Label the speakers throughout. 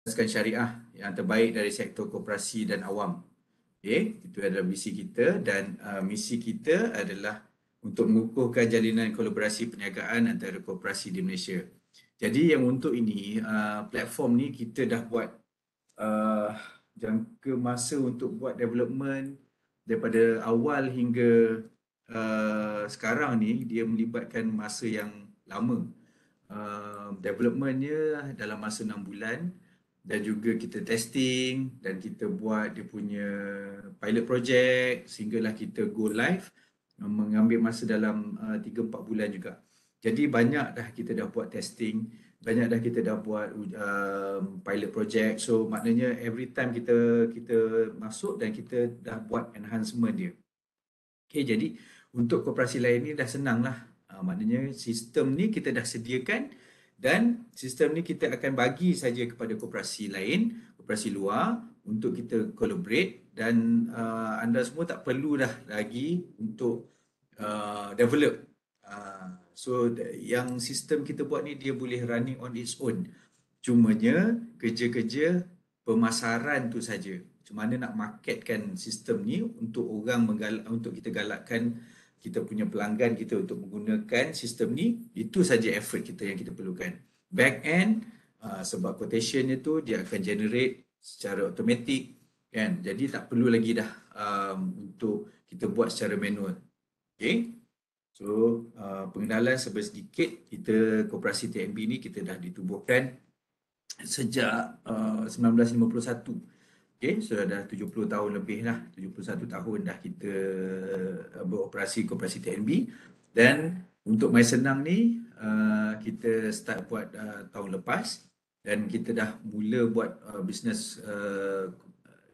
Speaker 1: syariah yang terbaik dari sektor koperasi dan awam. Okay, itu adalah visi kita dan misi kita adalah untuk mengukuhkan jalinan kolaborasi perniagaan antara koperasi di Malaysia. Jadi yang untuk ini, platform ni kita dah buat jangka masa untuk buat development daripada awal hingga sekarang ni, dia melibatkan masa yang lama. Developmentnya dalam masa 6 bulan dan juga kita testing dan kita buat dia punya pilot project sehinggalah kita go live, mengambil masa dalam 3-4 bulan juga. Jadi banyak dah kita dah buat testing, banyak dah kita dah buat pilot project. So maknanya every time kita masuk dan kita dah buat enhancement dia. Okay, jadi untuk koperasi lain ni dah senang lah. Maknanya sistem ni kita dah sediakan dan sistem ni kita akan bagi saja kepada koperasi lain, koperasi luar untuk kita collaborate dan anda semua tak perlu dah lagi untuk develop. So yang sistem kita buat ni dia boleh running on its own. Cumanya kerja-kerja pemasaran tu saja. Macam mana nak marketkan sistem ni untuk untuk kita galakkan kita punya pelanggan kita untuk menggunakan sistem ni, itu saja effort kita yang kita perlukan. Back end, sebab quotation tu dia akan generate secara automatik kan. Jadi tak perlu lagi dah untuk kita buat secara manual. Okay. So pengenalan sedikit, kita koperasi TNB ni kita dah ditubuhkan sejak 1951. Okay, so dah 70 tahun lebih lah, 71 tahun dah kita beroperasi koperasi TNB. Dan untuk My Senang ni kita start buat tahun lepas dan kita dah mula buat bisnes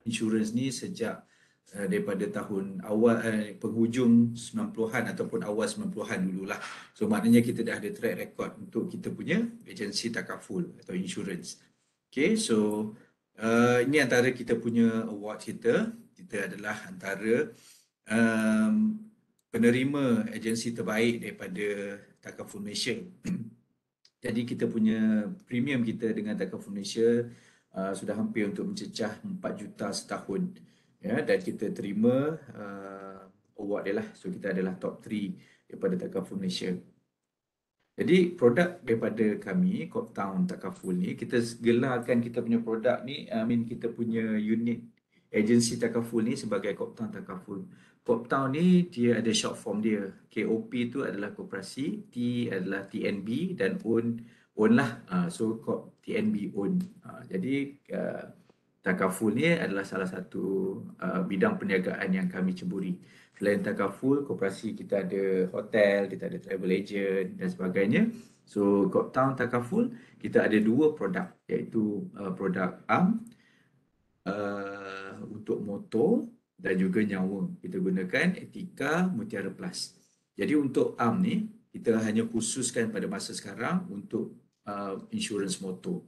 Speaker 1: insurans ni sejak daripada tahun awal penghujung 90-an ataupun awal 90-an dululah. So maknanya kita dah ada track record untuk kita punya agensi takaful atau insurans. Okay, so ini antara kita punya award kita. Kita adalah antara penerima agensi terbaik daripada Takaful Malaysia. Jadi kita punya premium kita dengan Takaful Malaysia sudah hampir untuk mencecah 4 juta setahun. Ya, dan kita terima award dia lah. So kita adalah top 3 daripada Takaful Malaysia. Jadi produk daripada kami, Coptown Takaful ni, kita gelarkan kita punya produk ni, kita punya unit agensi Takaful ni sebagai Coptown Takaful. Coptown ni dia ada short form dia. KOP tu adalah koperasi, T adalah TNB dan own lah. So TNB own. Jadi Takaful ni adalah salah satu bidang perniagaan yang kami ceburi. Selain Takaful, koperasi kita ada hotel, kita ada travel agent dan sebagainya. So Coptown Takaful, kita ada 2 produk, iaitu produk AM untuk motor dan juga nyawa. Kita gunakan Etika Mutiara Plus. Jadi untuk AM ni, kita hanya khususkan pada masa sekarang untuk insurans motor.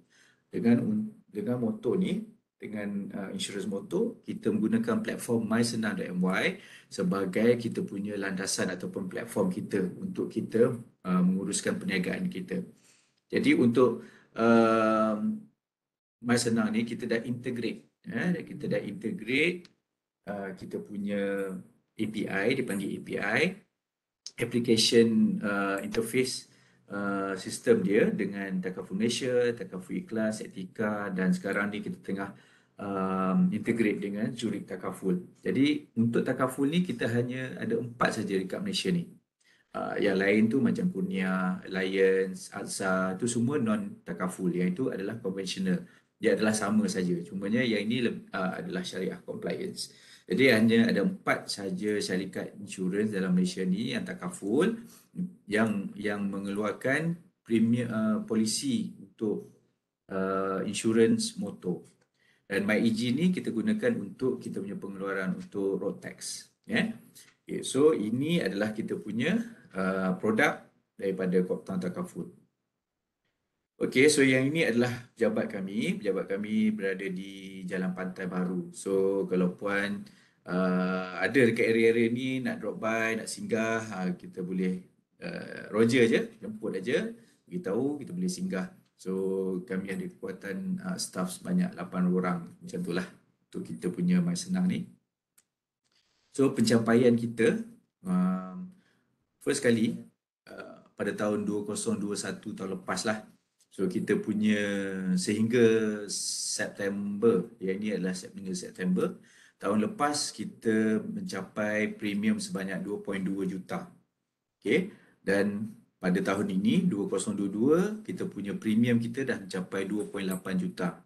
Speaker 1: Dengan motor ni, dengan insurans motor, kita menggunakan platform mysenang.my sebagai kita punya landasan ataupun platform kita untuk kita menguruskan perniagaan kita. Jadi untuk MySenang ni kita dah integrate. Kita dah integrate kita punya API, dipanggil API, application interface sistem dia dengan Takaful Malaysia, Takaful Ikhlas, Etika dan sekarang ni kita tengah integrate dengan Zurich Takaful. Jadi untuk Takaful ni kita hanya ada 4 saja dekat Malaysia ni. Yang lain tu macam Kurnia, Alliance, Alsa, tu semua non-Takaful. Yang itu adalah konvensional. Dia adalah sama saja. Cumanya yang ini adalah syariah compliance. Jadi hanya ada 4 saja syarikat insurans dalam Malaysia ni yang Takaful yang mengeluarkan premium polisi untuk insurans motor. Dan MyEG ni kita gunakan untuk kita punya pengeluaran untuk road tax. Okay, so ini adalah kita punya produk daripada Coptown Takaful. Okey, so yang ini adalah pejabat kami. Pejabat kami berada di Jalan Pantai Baru. So kalau puan ada dekat area-area ni nak drop by, nak singgah, kita boleh Roger je, jemput aja, beritahu kita boleh singgah. So kami ada kekuatan staff sebanyak 8 orang macam itulah untuk kita punya My Senang ni. So pencapaian kita first kali pada tahun 2021 tahun lepas lah. So kita punya sehingga September, yang ini adalah September tahun lepas kita mencapai premium sebanyak 2.2 juta. Okay. Dan pada tahun ini 2022 kita punya premium kita dah mencapai 2.8 juta.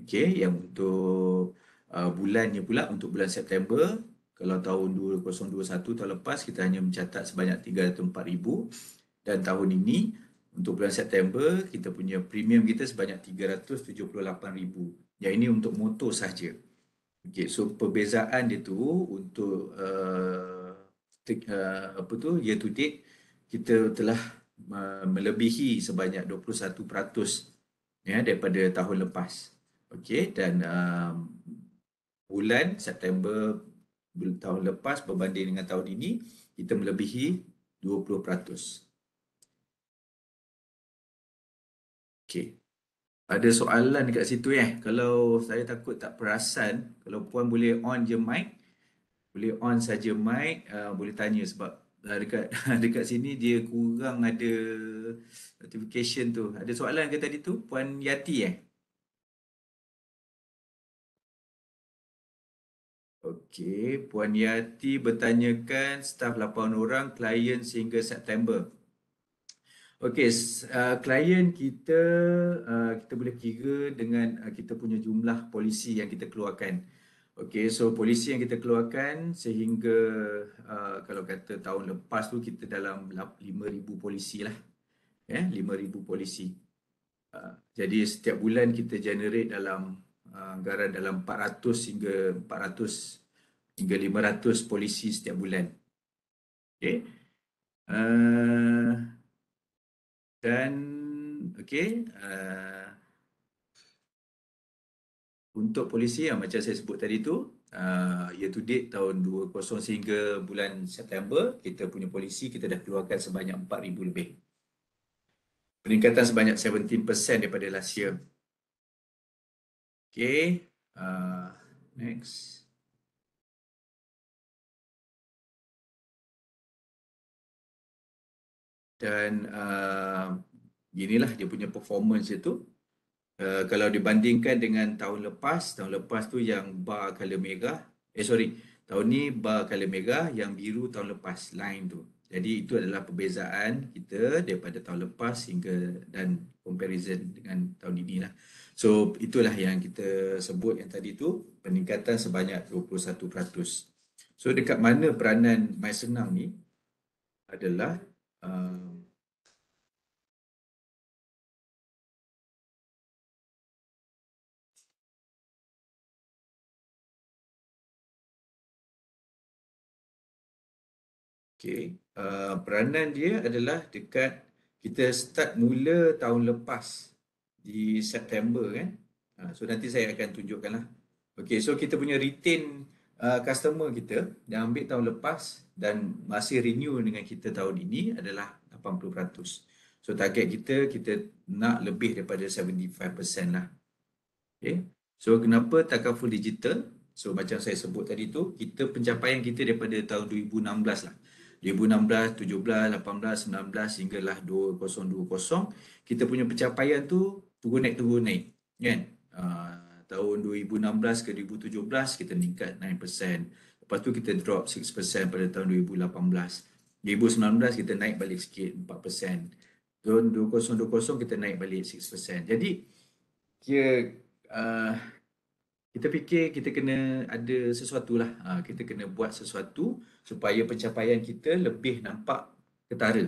Speaker 1: Okay. Yang untuk bulannya pula untuk bulan September, kalau tahun 2021 tahun lepas kita hanya mencatat sebanyak 304,000 dan tahun ini untuk bulan September kita punya premium kita sebanyak 378,000. Yang ini untuk motor sahaja. Okay, so perbezaan dia tu untuk year to date kita telah melebihi sebanyak 21% ya daripada tahun lepas. Okey, dan bulan September tahun lepas berbanding dengan tahun ini kita melebihi 20%. Okey. Ada soalan dekat situ Kalau saya takut tak perasan, kalau puan boleh on je mic, boleh on saja mic, boleh tanya sebab dekat dekat sini dia kurang ada notification tu. Ada soalan ke tadi tu Puan Yati Okey, Puan Yati bertanyakan staf 8 orang, klien sehingga September. Okey, klien kita kita boleh kira dengan kita punya jumlah polisi yang kita keluarkan. Okey, so polisi yang kita keluarkan sehingga kalau kata tahun lepas tu kita dalam 5,000 polisi lah. 5,000 polisi. Jadi setiap bulan kita generate dalam anggaran dalam 400 hingga 500 polisi setiap bulan. Okey. Dan okey, untuk polisi yang macam saya sebut tadi tu, year to date tahun 20 sehingga bulan September, kita punya polisi kita dah keluarkan sebanyak 4,000 lebih. Peningkatan sebanyak 17% daripada last year. Okay, next. Dan inilah dia punya performance itu. Kalau dibandingkan dengan tahun lepas tu yang bar color merah, tahun ni bar color merah, yang biru tahun lepas, line tu. Jadi itu adalah perbezaan kita daripada tahun lepas hingga dan comparison dengan tahun ini lah. So itulah yang kita sebut yang tadi tu, peningkatan sebanyak 21%. So dekat mana peranan My Senang ni adalah peranan dia adalah dekat kita start mula tahun lepas di September kan. So nanti saya akan tunjukkan lah. Okay, so kita punya retain customer kita yang ambil tahun lepas dan masih renew dengan kita tahun ini adalah 80%. So target kita nak lebih daripada 75% lah. Okay. So kenapa Takaful Digital? So macam saya sebut tadi tu, kita pencapaian kita daripada tahun 2016 lah. 2016, 17, 18, 19 hinggalah 2020. Kita punya pencapaian tu turun naik kan. Tahun 2016 ke 2017 kita meningkat 9%. Lepas tu kita drop 6% pada tahun 2018. 2019 kita naik balik sikit 4%. Tahun 2020 kita naik balik 6%. Jadi kita fikir kita kena ada sesuatu lah. Kita kena buat sesuatu supaya pencapaian kita lebih nampak ketara.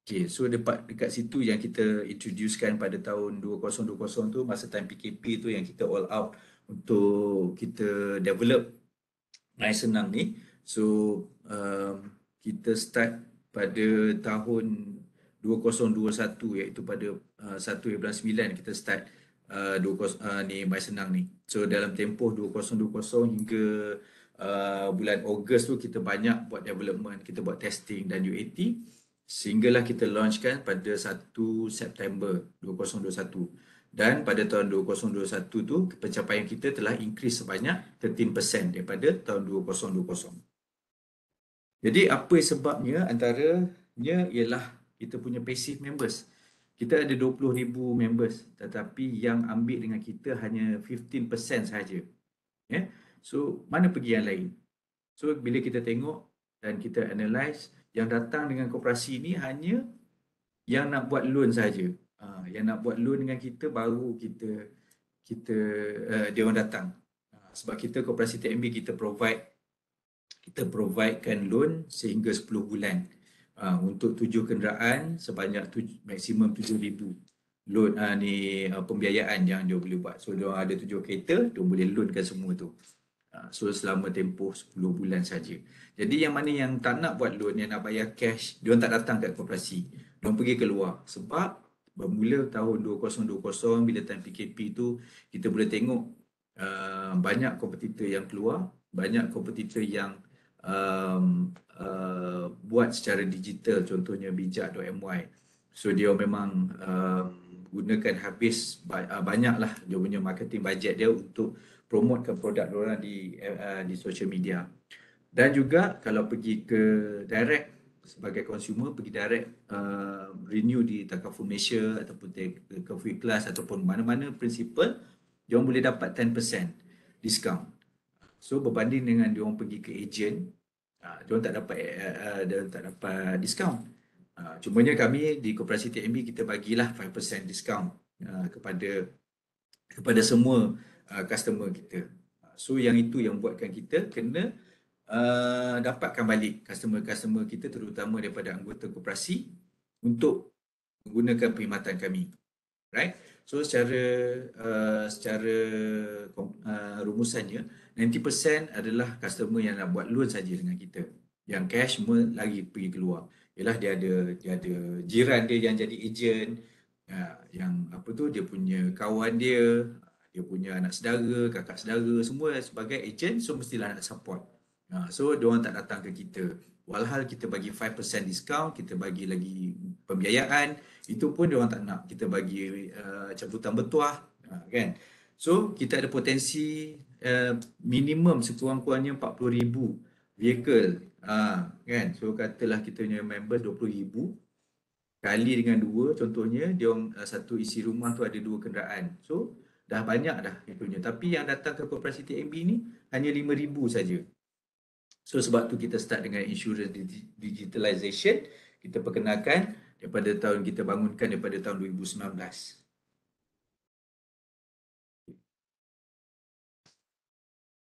Speaker 1: Okay, so dekat situ yang kita introducekan pada tahun 2020 tu, masa time PKP tu yang kita all out untuk kita develop My Senang ni. So kita start pada tahun 2021 iaitu pada 1/9 kita start ni My Senang ni. So dalam tempoh 2020 hingga bulan Ogos tu kita banyak buat development, kita buat testing dan UAT. Sehinggalah kita launchkan pada 1 September 2021. Dan pada tahun 2021 tu pencapaian kita telah increase sebanyak 13% daripada tahun 2020. Jadi apa sebabnya? Antaranya ialah kita punya passive members. Kita ada 20,000 members tetapi yang ambil dengan kita hanya 15% sahaja. Ya. So mana pergi yang lain? So bila kita tengok dan kita analyse, yang datang dengan koperasi ini hanya yang nak buat loan saja. Yang nak buat loan dengan kita baru dia orang datang. Sebab kita koperasi TNB kita providekan loan sehingga 10 bulan untuk 7 kenderaan sebanyak maksimum 7,000 loan pembiayaan yang dia boleh buat. So dia ada 7 kereta, dia boleh loankan semua tu. So selama tempoh 10 bulan saja. Jadi yang mana yang tak nak buat loan, yang nak bayar cash, dia tak datang kat koperasi. Dia pergi keluar. Sebab bermula tahun 2020 bila time PKP tu, kita boleh tengok banyak kompetitor yang keluar, banyak kompetitor yang buat secara digital, contohnya bijak.my. So dia memang gunakan habis banyaklah dia punya marketing budget dia untuk promotekan produk diorang di social media. Dan juga kalau pergi ke direct sebagai consumer, pergi direct renew di Takaful Malaysia ataupun ke Free Class ataupun mana-mana principal, diorang boleh dapat 10% discount. So berbanding dengan diorang pergi ke agent, diorang tak dapat discount. Cumanya kami di Koperasi TNB kita bagilah 5% discount kepada semua customer kita. So yang itu yang buatkan kita kena dapatkan balik customer-customer kita, terutama daripada anggota koperasi, untuk menggunakan perkhidmatan kami. Right? So secara rumusannya 90% adalah customer yang nak buat loan saja dengan kita. Yang cash semua lagi pergi keluar. Ialah dia ada jiran dia yang jadi ejen, yang dia punya kawan dia punya anak saudara, kakak saudara, semua sebagai ejen, so mestilah nak support. So diorang tak datang ke kita. Walhal kita bagi 5% discount, kita bagi lagi pembiayaan, itu pun diorang tak nak. Kita bagi cabutan bertuah, kan? So kita ada potensi minimum sekurang-kurangnya 40,000 vehicle, kan? So katalah kita punya member 20,000 kali dengan 2, contohnya dia orang satu isi rumah tu ada 2 kenderaan. So dah banyak dah itunya. Tapi yang datang ke Koperasi TNB ni hanya 5,000 saja. So sebab tu kita start dengan insurance digitalization. Kita perkenalkan daripada tahun kita bangunkan daripada tahun 2019.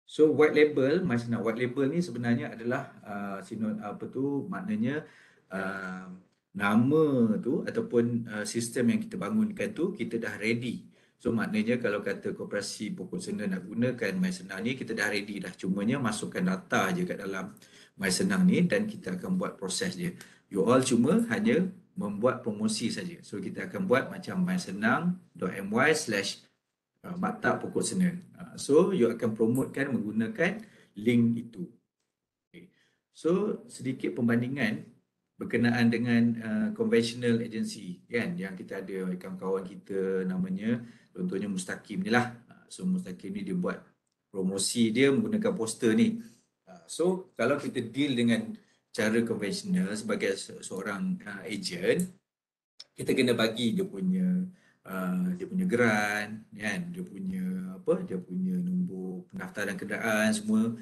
Speaker 1: So white label, macam white label ni sebenarnya adalah maknanya nama tu ataupun sistem yang kita bangunkan tu kita dah ready. So maknanya kalau kata koperasi pokok senang nak gunakan MySenang ni, kita dah ready dah. Cumanya masukkan data je kat dalam MySenang ni dan kita akan buat proses je. You all cuma hanya membuat promosi saja. So kita akan buat macam mysenang.my/maktab pokok senang. So you akan promotekan menggunakan link itu. Okay. So sedikit pembandingan berkenaan dengan conventional agency, kan, yang kita ada kawan-kawan kita namanya contohnya Mustaqim ni lah. So Mustaqim ni dia buat promosi dia menggunakan poster ni. So kalau kita deal dengan cara konvensional sebagai seorang agent, kita kena bagi dia punya geran, kan, dia punya nombor pendaftaran kenderaan semua,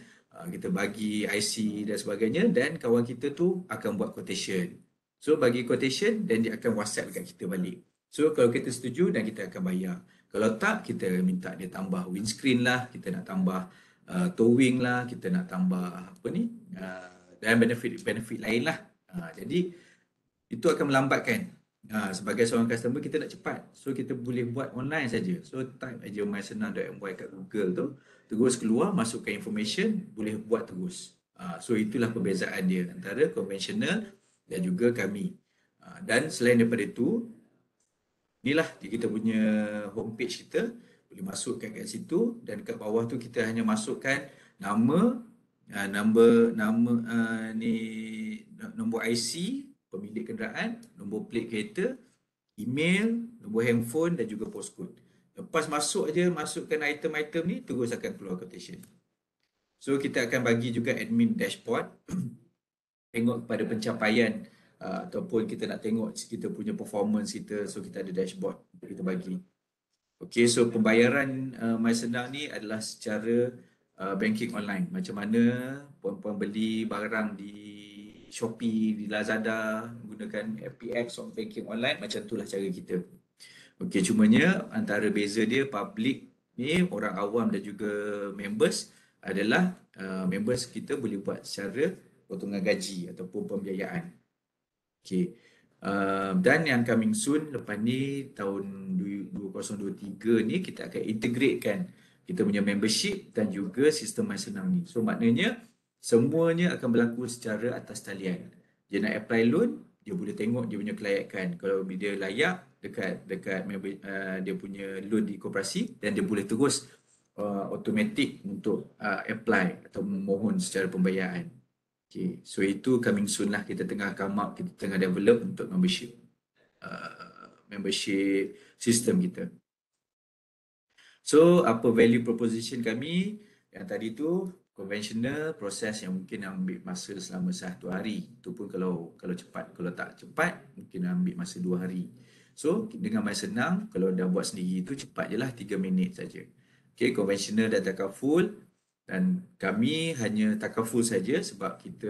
Speaker 1: kita bagi IC dan sebagainya, dan kawan kita tu akan buat quotation. So bagi quotation dan dia akan WhatsApp dekat kita balik. So kalau kita setuju dan kita akan bayar. Kalau tak, kita minta dia tambah windscreen lah, kita nak tambah towing lah, kita nak tambah dan benefit lain lah. Jadi itu akan melambatkan. Sebagai seorang customer kita nak cepat, so kita boleh buat online saja. So type aja mysenang.my kat Google tu, terus keluar, masukkan information, boleh buat terus. So itulah perbezaan dia antara konvensional dan juga kami. Dan selain daripada itu, inilah kita punya homepage kita, boleh masukkan kat situ, dan kat bawah tu kita hanya masukkan nama, nombor IC, pemilik kenderaan, nombor plate kereta, email, nombor handphone dan juga postcode. Lepas masuk aja, masukkan item-item ni, terus akan keluar quotation. So kita akan bagi juga admin dashboard, tengok kepada pencapaian ataupun kita nak tengok kita punya performance kita, so kita ada dashboard untuk kita bagi. Okay, so pembayaran MySenang ni adalah secara banking online. Macam mana puan-puan beli barang di Shopee, di Lazada menggunakan FPX or banking online, macam itulah cara kita. Okey, cumanya antara beza dia public ni, orang awam dan juga members adalah members kita boleh buat secara potongan gaji ataupun pembiayaan. Okey. Dan yang coming soon lepas ni tahun 2023 ni kita akan integratekan kita punya membership dan juga sistem MySenang ni. So maknanya semuanya akan berlaku secara atas talian. Dia nak apply loan, dia boleh tengok dia punya kelayakan. Kalau dia layak dekat dia punya loan di koperasi, dan dia boleh terus automatic untuk apply atau memohon secara pembayaran. Okay, so itu coming soon lah, kita tengah come up, kita tengah develop untuk membership system kita. So apa value proposition kami? Yang tadi tu conventional proses yang mungkin ambil masa selama 1 hari. Itu pun kalau cepat, kalau tak cepat mungkin ambil masa 2 hari. So dengan MySenang, kalau dah buat sendiri itu cepat je lah, 3 minit saja. Okay, conventional dan takaful. Dan kami hanya takaful saja sebab kita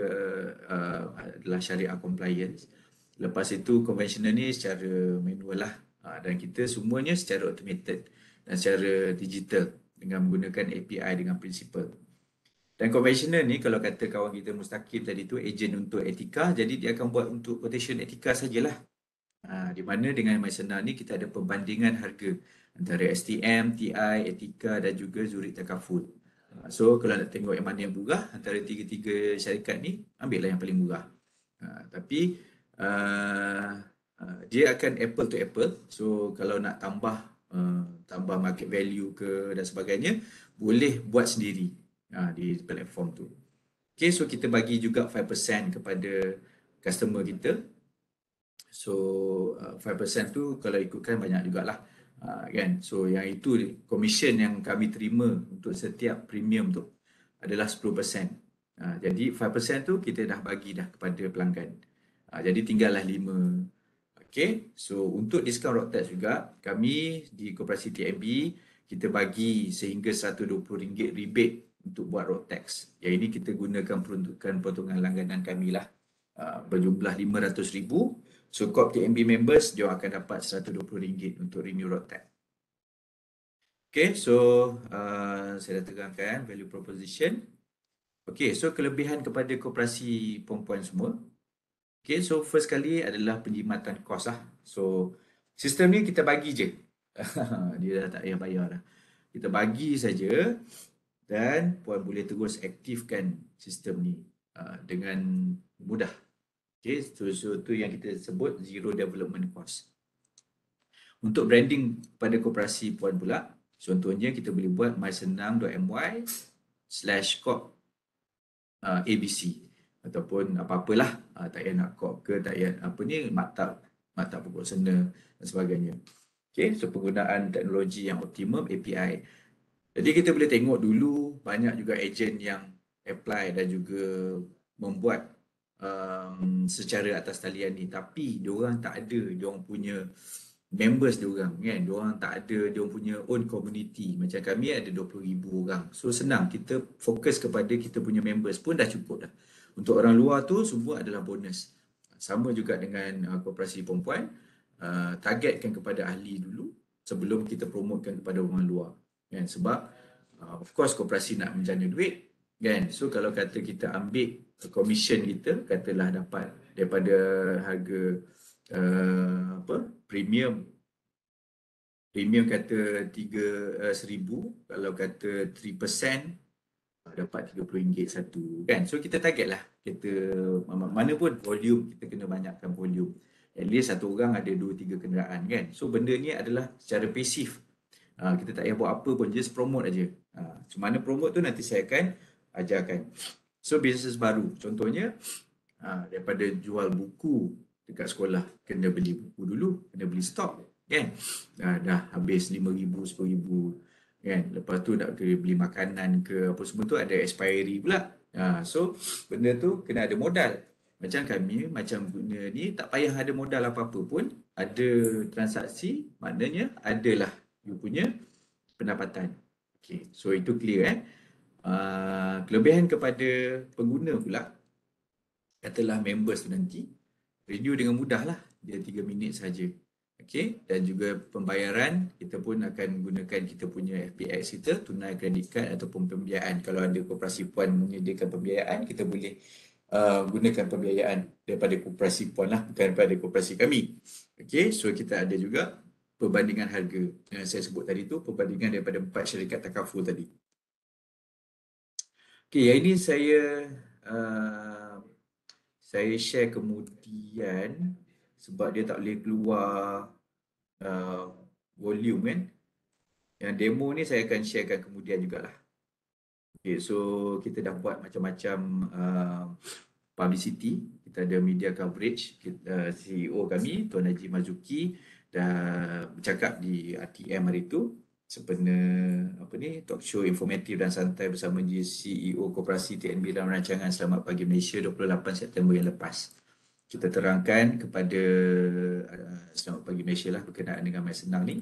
Speaker 1: adalah syariah compliance. Lepas itu conventional ni secara manual lah. Dan kita semuanya secara automated dan secara digital dengan menggunakan API dengan principal. Dan conventional ni, kalau kata kawan kita Mustaqim tadi tu, agent untuk etika, jadi dia akan buat untuk quotation etika sajalah. Di mana dengan MySenang ni kita ada perbandingan harga antara STM, TI, etika dan juga Zurich Takaful. So kalau nak tengok yang mana yang murah antara tiga-tiga syarikat ni, ambillah yang paling murah. Tapi dia akan apple to apple. So kalau nak tambah market value ke dan sebagainya, boleh buat sendiri di platform tu. Okay, so kita bagi juga 5% kepada customer kita. So 5% tu kalau ikutkan banyak jugalah. Kan? So yang itu commission yang kami terima untuk setiap premium tu adalah 10%. Jadi 5% tu kita dah bagi dah kepada pelanggan. Jadi tinggallah 5. Okay, so untuk diskaun road tax juga, kami di Koperasi TNB kita bagi sehingga RM120 rebate untuk buat road tax. Yang ini kita gunakan peruntukan potongan langganan kami lah, berjumlah RM500,000. So Corp TNB members dia akan dapat RM120 untuk renew road tax. Okay, so saya dah terangkan value proposition. Okay, so kelebihan kepada koperasi perempuan semua. Okay, so first kali adalah penjimatan kos lah. So sistem ni kita bagi je. Dia dah tak payah bayar dah. Kita bagi saja dan puan boleh terus aktifkan sistem ni dengan mudah. Okay, so itu yang kita sebut zero development cost. Untuk branding pada koperasi puan pula, contohnya kita boleh buat mysenang.my/corp ABC ataupun apa-apalah, tak payah nak corp ke, tak payah apa ni, maktab pokok sena dan sebagainya. Okay, so penggunaan teknologi yang optimum, API. Jadi kita boleh tengok dulu banyak juga ejen yang apply dan juga membuat secara atas talian ni, tapi diorang tak ada diorang punya members diorang kan, diorang tak ada diorang punya own community. Macam kami ada 20,000 orang, so senang kita fokus kepada kita punya members pun dah cukup dah. Untuk orang luar tu semua adalah bonus. Sama juga dengan koperasi perempuan, targetkan kepada ahli dulu sebelum kita promotekan kepada orang luar kan, sebab of course koperasi nak menjana duit kan. So kalau kata kita ambil commission kita, katalah dapat daripada harga premium kata 3,000, kalau kata 3% dapat RM30 satu kan. So kita target lah, kita mana pun volume, kita kena banyakkan volume, at least satu orang ada 2-3 kenderaan kan. So benda ni adalah secara pasif, kita tak payah buat apa pun, just promote aja. Macam mana promote tu nanti saya akan ajarkan. So bisnes baru contohnya daripada jual buku dekat sekolah, kena beli buku dulu, kena beli stok, kan? Dah habis 5,000, 10,000, kan? Lepas tu nak kena beli makanan ke apa semua tu ada expiry pula. So benda tu kena ada modal. Macam kami, macam guna ni tak payah ada modal apa-apa pun, ada transaksi, maknanya adalah you punya pendapatan. Okay, so itu clear kelebihan kepada pengguna pula, katalah members tu nanti, renew dengan mudah lah, dia 3 minit saja. Okay, dan juga pembayaran, kita pun akan gunakan kita punya FPX kita, tunai kredit card ataupun pembiayaan. Kalau ada koperasi puan menyediakan pembiayaan, kita boleh gunakan pembiayaan daripada koperasi puan lah, bukan daripada koperasi kami. Okay, so kita ada juga perbandingan harga yang saya sebut tadi tu, perbandingan daripada 4 syarikat takaful tadi. Okay, yang ini saya share kemudian sebab dia tak boleh keluar volume kan. Yang demo ni saya akan sharekan kemudian jugalah. Okay, so kita dah buat macam-macam publicity. Kita ada media coverage. CEO kami, Tuan Haji Mazuki, dah bercakap di RTM hari itu. Sebenarnya talk show informatif dan santai bersama CEO Koperasi TNB dalam rancangan Selamat Pagi Malaysia 28 September yang lepas. Kita terangkan kepada Selamat Pagi Malaysia lah berkenaan dengan Mai Senang ni.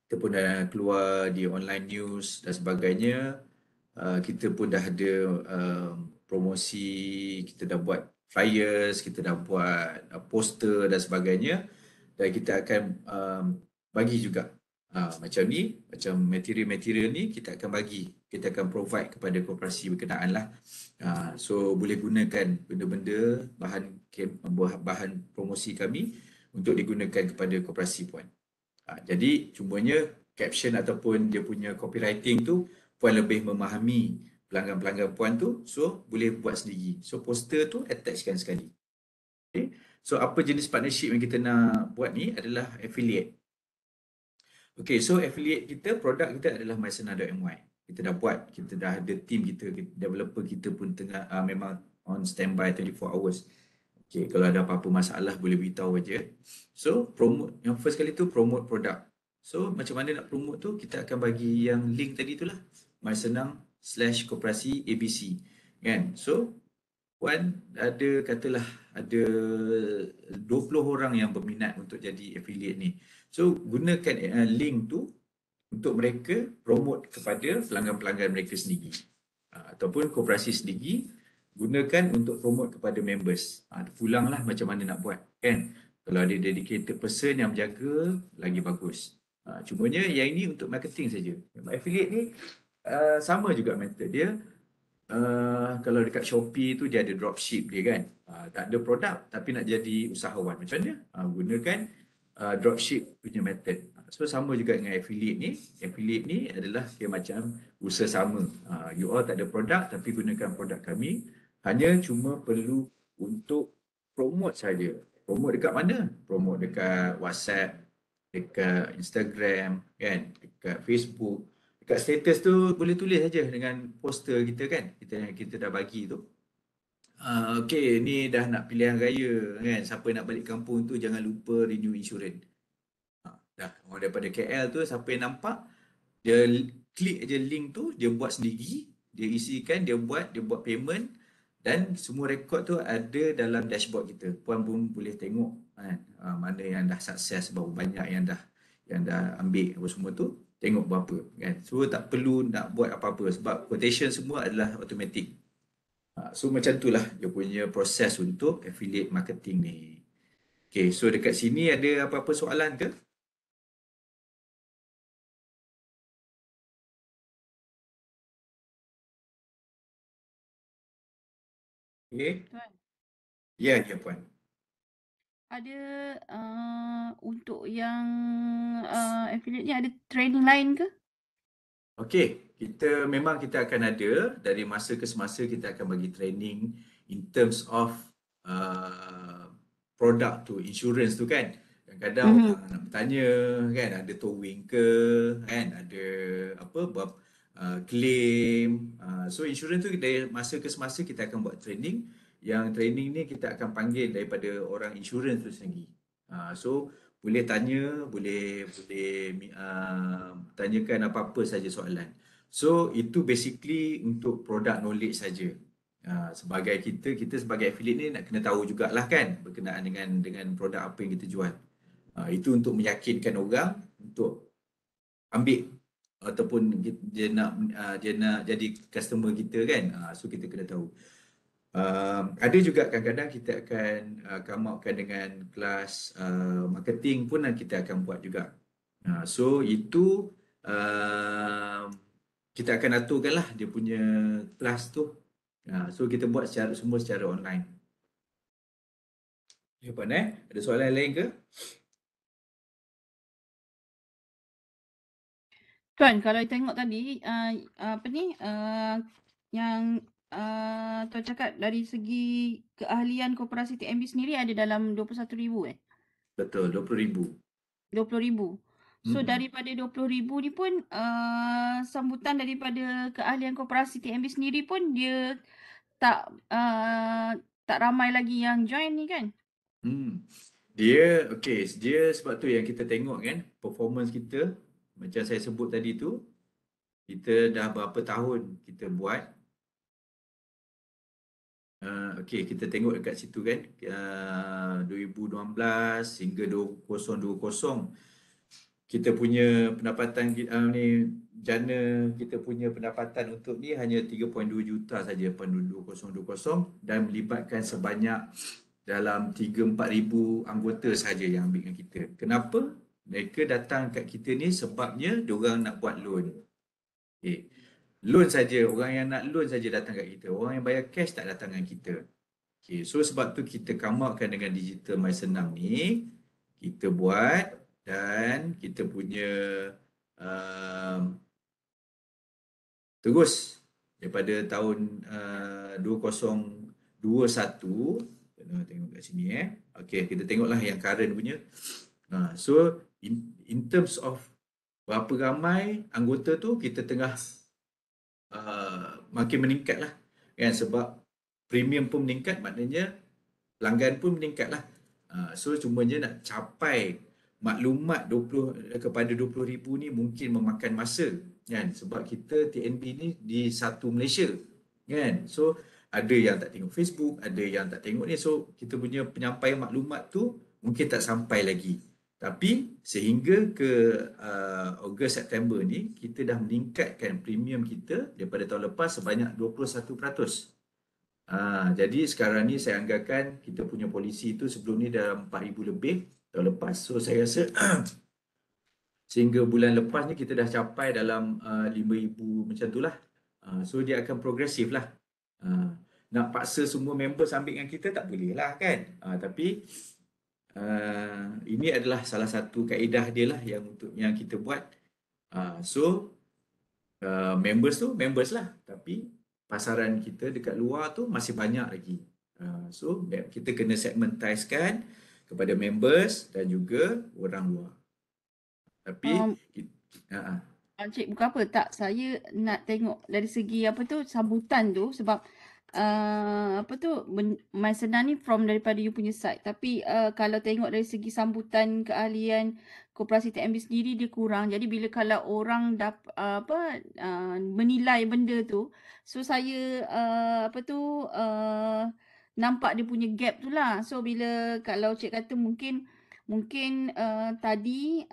Speaker 1: Kita pun dah keluar di online news dan sebagainya. Kita pun dah ada promosi, kita dah buat flyers, kita dah buat poster dan sebagainya. Dan kita akan bagi juga macam ni, macam material-material ni kita akan bagi, kita akan provide kepada koperasi berkenaan lah. So boleh gunakan benda-benda bahan promosi kami untuk digunakan kepada koperasi puan. Jadi cumanya caption ataupun dia punya copywriting tu puan lebih memahami pelanggan-pelanggan puan tu, so boleh buat sendiri. So poster tu attachkan sekali. Okay. So apa jenis partnership yang kita nak buat ni adalah affiliate. Okay, so affiliate kita, produk kita adalah mysenang.my. Kita dah buat, kita dah ada team kita, developer kita pun tengah memang on standby 24 hours. Okay, kalau ada apa-apa masalah boleh beritahu aja. So, promote, yang first kali tu promote produk. So, macam mana nak promote tu, kita akan bagi yang link tadi tu lah. mysenang/koperasi ABC. Kan? So, puan ada katalah ada 20 orang yang berminat untuk jadi affiliate ni. So gunakan link tu untuk mereka promote kepada pelanggan-pelanggan mereka sendiri. Ataupun koperasi sendiri gunakan untuk promote kepada members. Pulanglah macam mana nak buat kan. Kalau ada dedicated person yang menjaga lagi bagus. Cumanya yang ini untuk marketing saja. Affiliate ni sama juga method dia. Kalau dekat Shopee tu dia ada dropship dia kan. Tak ada produk tapi nak jadi usahawan. Macam mana? Gunakan dropship punya method. So sama juga dengan affiliate ni. Affiliate ni adalah macam usaha sama. You all tak ada produk tapi gunakan produk kami. Hanya cuma perlu untuk promote saja. Promote dekat mana? Promote dekat WhatsApp, dekat Instagram, kan? Dekat Facebook. Dekat status tu boleh tulis saja dengan poster kita kan. Kita dah bagi tu. Okay, ni dah nak pilihan raya kan. Siapa nak balik kampung tu jangan lupa renew insurans. Dah, orang daripada KL tu siapa yang nampak, dia klik aja link tu, dia buat sendiri, dia isikan, dia buat payment dan semua rekod tu ada dalam dashboard kita. Puan pun boleh tengok kan, mana yang dah sukses, berapa banyak yang dah ambil apa semua tu, tengok berapa kan. So tak perlu nak buat apa-apa sebab quotation semua adalah automatic. So macam itulah dia punya proses untuk affiliate marketing ni. Okay, so dekat sini ada apa-apa soalan ke? Okay.
Speaker 2: Tuan,
Speaker 1: Ya, ya puan.
Speaker 2: ada untuk yang affiliate ni ada training lain ke?
Speaker 1: Okey, kita akan ada dari masa ke semasa kita akan bagi training in terms of produk tu, insurance tu kan. Kadang-kadang orang nak bertanya kan, ada towing ke, kan, ada apa claim. So insurance tu dari masa ke semasa kita akan buat training. yang training ni kita akan panggil daripada orang insurans tu sendiri. So boleh tanya, boleh tanyakan apa-apa saja soalan. So itu basically untuk product knowledge saja. Sebagai kita sebagai affiliate ni nak kena tahu jugalah kan berkenaan dengan produk apa yang kita jual. Itu untuk meyakinkan orang untuk ambil ataupun dia nak jadi customer kita kan. So kita kena tahu. Ada juga kadang-kadang kita akan come outkan dengan kelas marketing pun kita akan buat juga. So itu kita akan aturkan lah dia punya kelas tu. So kita buat semua secara online. Ya Puan, ada soalan lain ke?
Speaker 2: Tuan, kalau tengok tadi yang Tuan cakap dari segi keahlian koperasi TNB sendiri ada dalam 21,000
Speaker 1: Betul, 20,000.
Speaker 2: 20,000. So
Speaker 1: Mm-mm.
Speaker 2: daripada 20,000 ni pun sambutan daripada keahlian koperasi TNB sendiri pun dia tak ramai lagi yang join ni kan?
Speaker 1: Dia sebab tu yang kita tengok kan performance kita macam saya sebut tadi tu, kita dah berapa tahun kita buat. Kita tengok dekat situ kan, 2016 hingga 2020 kita punya pendapatan jana kita punya pendapatan untuk ni hanya 3.2 juta saja pada 2020 dan melibatkan sebanyak dalam 3-4 ribu anggota saja yang ambil dengan kita. Kenapa? Mereka datang kat kita ni sebabnya diorang nak buat loan. Loan saja, orang yang nak loan saja datang kat kita. Orang yang bayar cash tak datang dengan kita. So sebab tu kita come outkan dengan Digital My Senam ni, kita buat dan kita punya terus daripada tahun 2021, tengok kat sini kita tengoklah yang current punya. So in terms of berapa ramai anggota tu, kita tengah makin meningkat lah kan, sebab premium pun meningkat, maknanya pelanggan pun meningkat lah. So cumanya nak capai maklumat kepada 20,000 ni mungkin memakan masa kan, sebab kita TNB ni di satu Malaysia kan. So ada yang tak tengok Facebook, ada yang tak tengok ni, so kita punya penyampaian maklumat tu mungkin tak sampai lagi. Tapi sehingga ke Ogos September ni, kita dah meningkatkan premium kita daripada tahun lepas sebanyak 21%. Jadi sekarang ni saya anggarkan kita punya polisi tu sebelum ni dalam 4,000 lebih tahun lepas. So saya rasa sehingga bulan lepas ni kita dah capai dalam 5,000 macam tu lah. So dia akan progresif lah. Nak paksa semua members ambil dengan kita tak boleh lah kan. Tapi ini adalah salah satu kaedah dia lah yang kita buat. So members tu members lah, tapi pasaran kita dekat luar tu masih banyak lagi. So kita kena segmentizekan kepada members dan juga orang luar. Tapi
Speaker 2: Cik bukan apa tak, saya nak tengok dari segi sambutan tu, sebab My Senam ni from daripada you punya side, tapi kalau tengok dari segi sambutan keahlian koperasi TNB sendiri dia kurang. Jadi bila kalau orang menilai benda tu, so saya nampak dia punya gap tu lah. So bila kalau cik kata mungkin tadi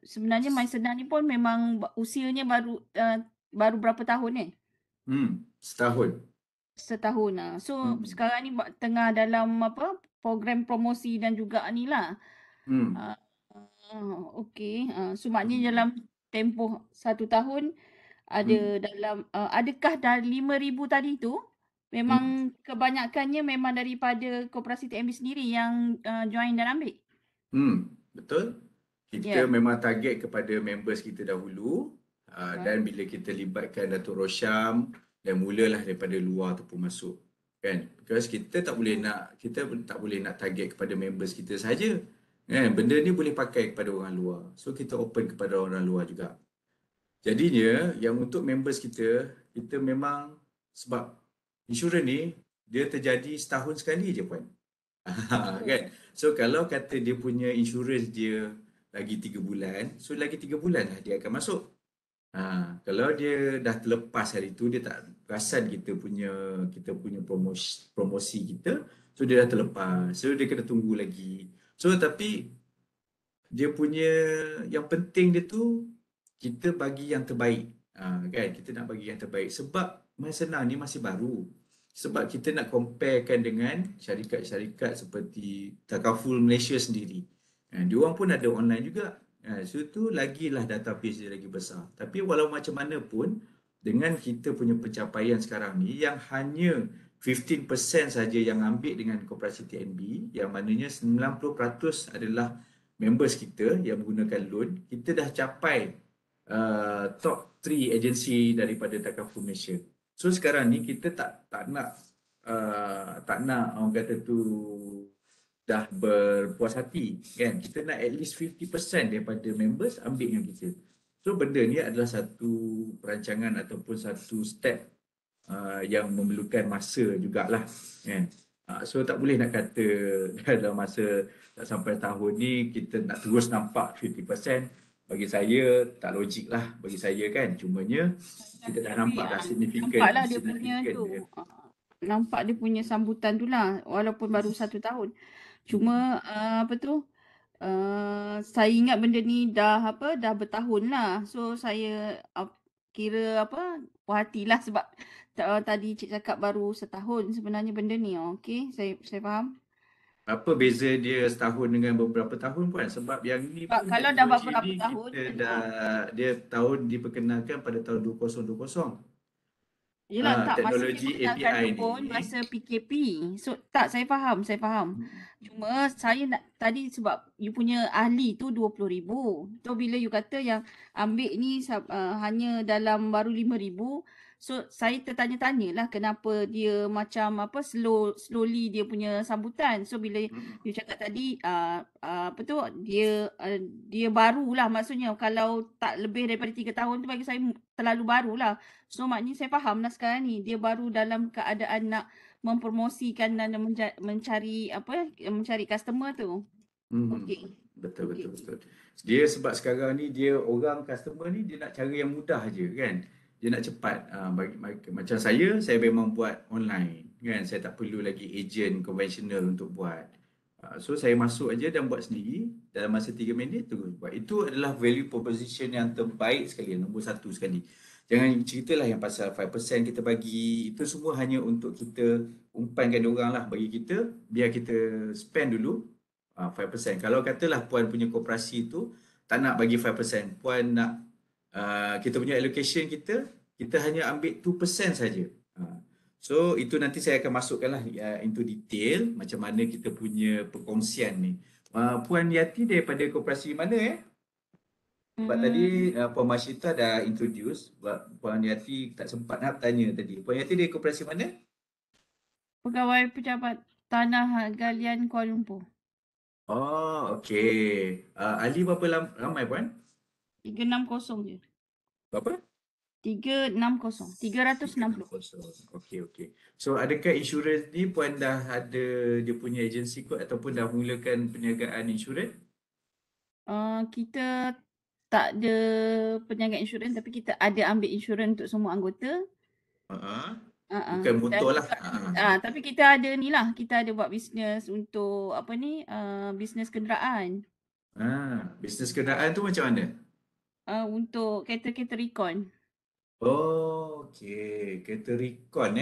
Speaker 2: sebenarnya My Senam ni pun memang usianya baru berapa tahun
Speaker 1: setahun.
Speaker 2: Setahun lah. So sekarang ni tengah dalam program promosi dan juga ni lah. Okey. So maknanya dalam tempoh 1 tahun ada adakah dari 5,000 tadi tu memang kebanyakannya memang daripada koperasi TNB sendiri yang join dan ambil?
Speaker 1: Betul. Kita memang target kepada members kita dahulu, dan bila kita libatkan Datuk Rosham dan mulalah daripada luar tu pun masuk kan, because kita tak boleh nak target kepada members kita saja kan, benda ni boleh pakai kepada orang luar, so kita open kepada orang luar juga. Jadinya yang untuk members kita memang sebab insurans ni dia terjadi setahun sekali je puan. Kan? So kalau kata dia punya insurans dia lagi 3 bulan, so lagi 3 bulan lah dia akan masuk. Kalau dia dah terlepas hari tu, dia tak perasan kita punya promosi kita, so dia dah terlepas. So dia kena tunggu lagi. So tapi dia punya yang penting dia tu kita bagi yang terbaik. Kan kita nak bagi yang terbaik sebab Senang ni masih baru. Sebab kita nak comparekan dengan syarikat-syarikat seperti Takaful Malaysia sendiri. Dia orang pun ada online juga. So tu lagilah database dia lagi besar. Tapi walau macam mana pun dengan kita punya pencapaian sekarang ni yang hanya 15% saja yang ambil dengan koperasi TNB, yang maknanya 90% adalah members kita yang menggunakan loan, kita dah capai top 3 agensi daripada Takaful Malaysia. So sekarang ni kita tak nak orang kata tu dah berpuas hati kan. Kita nak at least 50% daripada members ambil dengan kita. So benda ni adalah satu perancangan ataupun satu step yang memerlukan masa jugalah kan. So tak boleh nak kata dalam masa tak sampai tahun ni kita nak terus nampak 50%. Bagi saya tak logik lah bagi saya kan. Cumanya kita dah nampak dah
Speaker 2: nampaklah dia punya
Speaker 1: signifikan
Speaker 2: tu.
Speaker 1: dia.
Speaker 2: Nampak dia punya sambutan tu lah walaupun baru 1 tahun. Cuma apa tu? Saya ingat benda ni dah bertahun lah. So saya kira puas hatilah sebab tadi cik cakap baru setahun sebenarnya benda ni. Okey, saya faham.
Speaker 1: Apa beza dia setahun dengan beberapa tahun puan? Sebab yang ni
Speaker 2: Sebab
Speaker 1: pun
Speaker 2: kalau dah
Speaker 1: teknologi
Speaker 2: beberapa
Speaker 1: ni
Speaker 2: tahun,
Speaker 1: dia tahun diperkenalkan pada tahun 2020.
Speaker 2: yelah tak masa
Speaker 1: Teknologi
Speaker 2: diperkenalkan
Speaker 1: API
Speaker 2: tu
Speaker 1: ni.
Speaker 2: pun masa PKP. So tak, saya faham. Cuma saya nak tadi sebab you punya ahli tu 20,000. So bila you kata yang ambil ni hanya dalam baru 5,000. So saya tertanya-tanyalah kenapa dia macam slowly dia punya sambutan. So bila you cakap tadi dia barulah, maksudnya kalau tak lebih daripada 3 tahun tu bagi saya terlalu barulah. So maknanya saya faham lah sekarang ni dia baru dalam keadaan nak mempromosikan dan mencari customer tu. Okey.
Speaker 1: Betul. Dia sebab sekarang ni dia orang customer ni dia nak cara yang mudah je kan. Dia nak cepat. Macam saya memang buat online kan. Saya tak perlu lagi ejen konvensional untuk buat. So saya masuk aja dan buat sendiri dalam masa 3 minit tu buat. Itu adalah value proposition yang terbaik sekali, nombor 1 sekali. Jangan ceritalah yang pasal 5% kita bagi. Itu semua hanya untuk kita umpankan orang lah bagi kita. Biar kita spend dulu 5%. Kalau katalah puan punya koperasi tu tak nak bagi 5%. Puan nak kita punya allocation kita hanya ambil 2% saja. So itu nanti saya akan masukkanlah into detail macam mana kita punya perkongsian ni. Puan Yati daripada koperasi mana Sebab tadi Puan Masyita dah introduce, Puan Yati tak sempat nak tanya tadi. Puan Yati dari koperasi mana?
Speaker 2: Pegawai Pejabat Tanah Galian Kuala Lumpur.
Speaker 1: Oh, okey. Ahli berapa ramai Puan?
Speaker 2: 360 je.
Speaker 1: Berapa?
Speaker 2: 360. 360.
Speaker 1: Okey. So adakah insurans ni Puan dah ada dia punya agensi kot ataupun dah mulakan perniagaan insurans?
Speaker 2: Kita tak ada perniagaan insurans tapi kita ada ambil insurans untuk semua anggota.
Speaker 1: Bukan motor lah.
Speaker 2: Tapi kita ada ni lah, kita ada buat bisnes untuk bisnes kenderaan.
Speaker 1: Bisnes kenderaan tu macam mana?
Speaker 2: Untuk kereta-kereta recon.
Speaker 1: Oh, okey. Kereta recon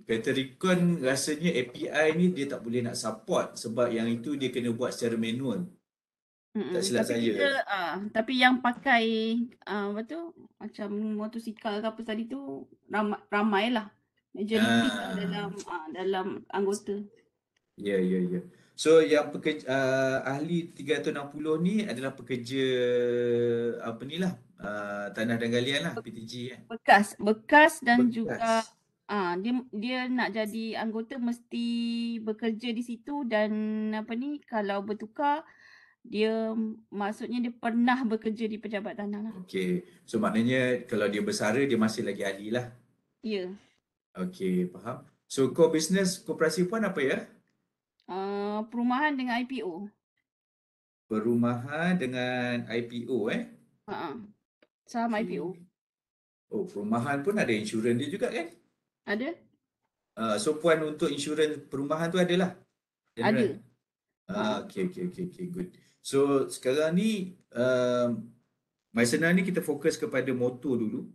Speaker 1: Kereta recon rasanya API ni dia tak boleh nak support sebab yang itu dia kena buat secara manual. Tak silap saya.
Speaker 2: Tapi yang pakai macam motosikal ke apa tadi tu ramai lah. Majoriti dalam anggota.
Speaker 1: Ya. So yang ahli 360 ni adalah pekerja Tanah dan Galian lah, PTG kan.
Speaker 2: Bekas dan juga dia nak jadi anggota mesti bekerja di situ dan kalau bertukar dia maksudnya dia pernah bekerja di pejabat tanah lah.
Speaker 1: Okey. So maknanya kalau dia bersara dia masih lagi ahli lah.
Speaker 2: Ya.
Speaker 1: Okey, faham. So core business koperasi Puan apa ya?
Speaker 2: Perumahan dengan IPO.
Speaker 1: Perumahan dengan IPO
Speaker 2: Ha, saham IPO.
Speaker 1: Okey. Oh, perumahan pun ada insurans dia juga kan?
Speaker 2: Ada?
Speaker 1: So Puan untuk insurans perumahan tu adalah general.
Speaker 2: Ada. Ha,
Speaker 1: Okey, good. So sekarang ni mari senang ni kita fokus kepada motor dulu.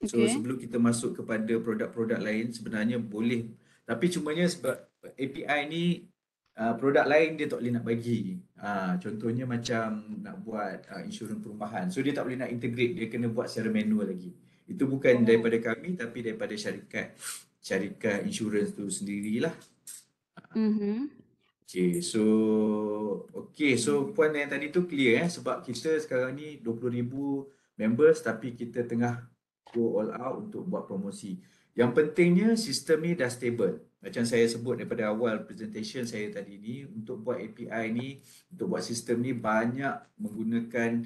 Speaker 1: So
Speaker 2: okey.
Speaker 1: sebelum kita masuk kepada produk-produk lain sebenarnya boleh, tapi cumanya sebab API ni produk lain dia tak boleh nak bagi. Contohnya macam nak buat insurans perumahan. So dia tak boleh nak integrate, dia kena buat secara manual lagi. Itu bukan
Speaker 2: Oh.
Speaker 1: daripada kami tapi daripada syarikat insurans tu sendirilah.
Speaker 2: Mhm.
Speaker 1: So Puan yang tadi tu clear sebab kita sekarang ni 20,000 members tapi kita tengah go all out untuk buat promosi. Yang pentingnya sistem ni dah stable. Macam saya sebut daripada awal presentation saya tadi ni, untuk buat API ni, untuk buat sistem ni banyak menggunakan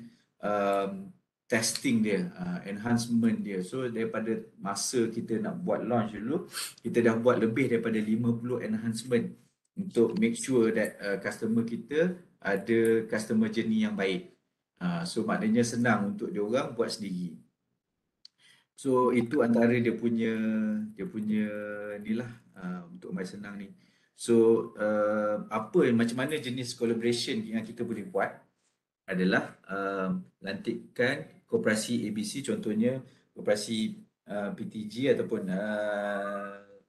Speaker 1: testing dia, enhancement dia. So daripada masa kita nak buat launch dulu, kita dah buat lebih daripada 50 enhancement untuk make sure that customer kita ada customer journey yang baik. So maknanya senang untuk dia orang buat sendiri. So itu antara dia punya inilah untuk mai senang ni. So macam mana jenis collaboration yang kita boleh buat adalah lantikkan koperasi ABC, contohnya koperasi PTG ataupun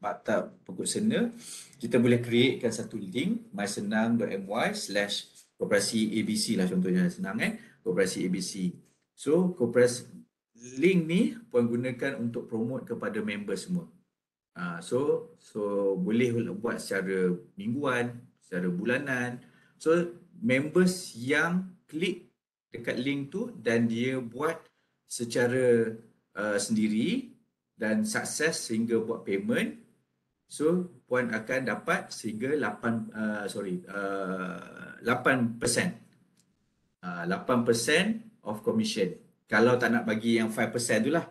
Speaker 1: Maktab Pokok Sena. Kita boleh createkan satu link mysenang.my/koperasi ABC lah, contohnya senang koperasi ABC. So koperasi link ni Puan gunakan untuk promote kepada member semua. So boleh buat secara mingguan, secara bulanan. So members yang klik dekat link tu dan dia buat secara sendiri dan sukses sehingga buat payment, so Puan akan dapat sehingga 8% of commission. Kalau tak nak bagi yang 5% tu lah.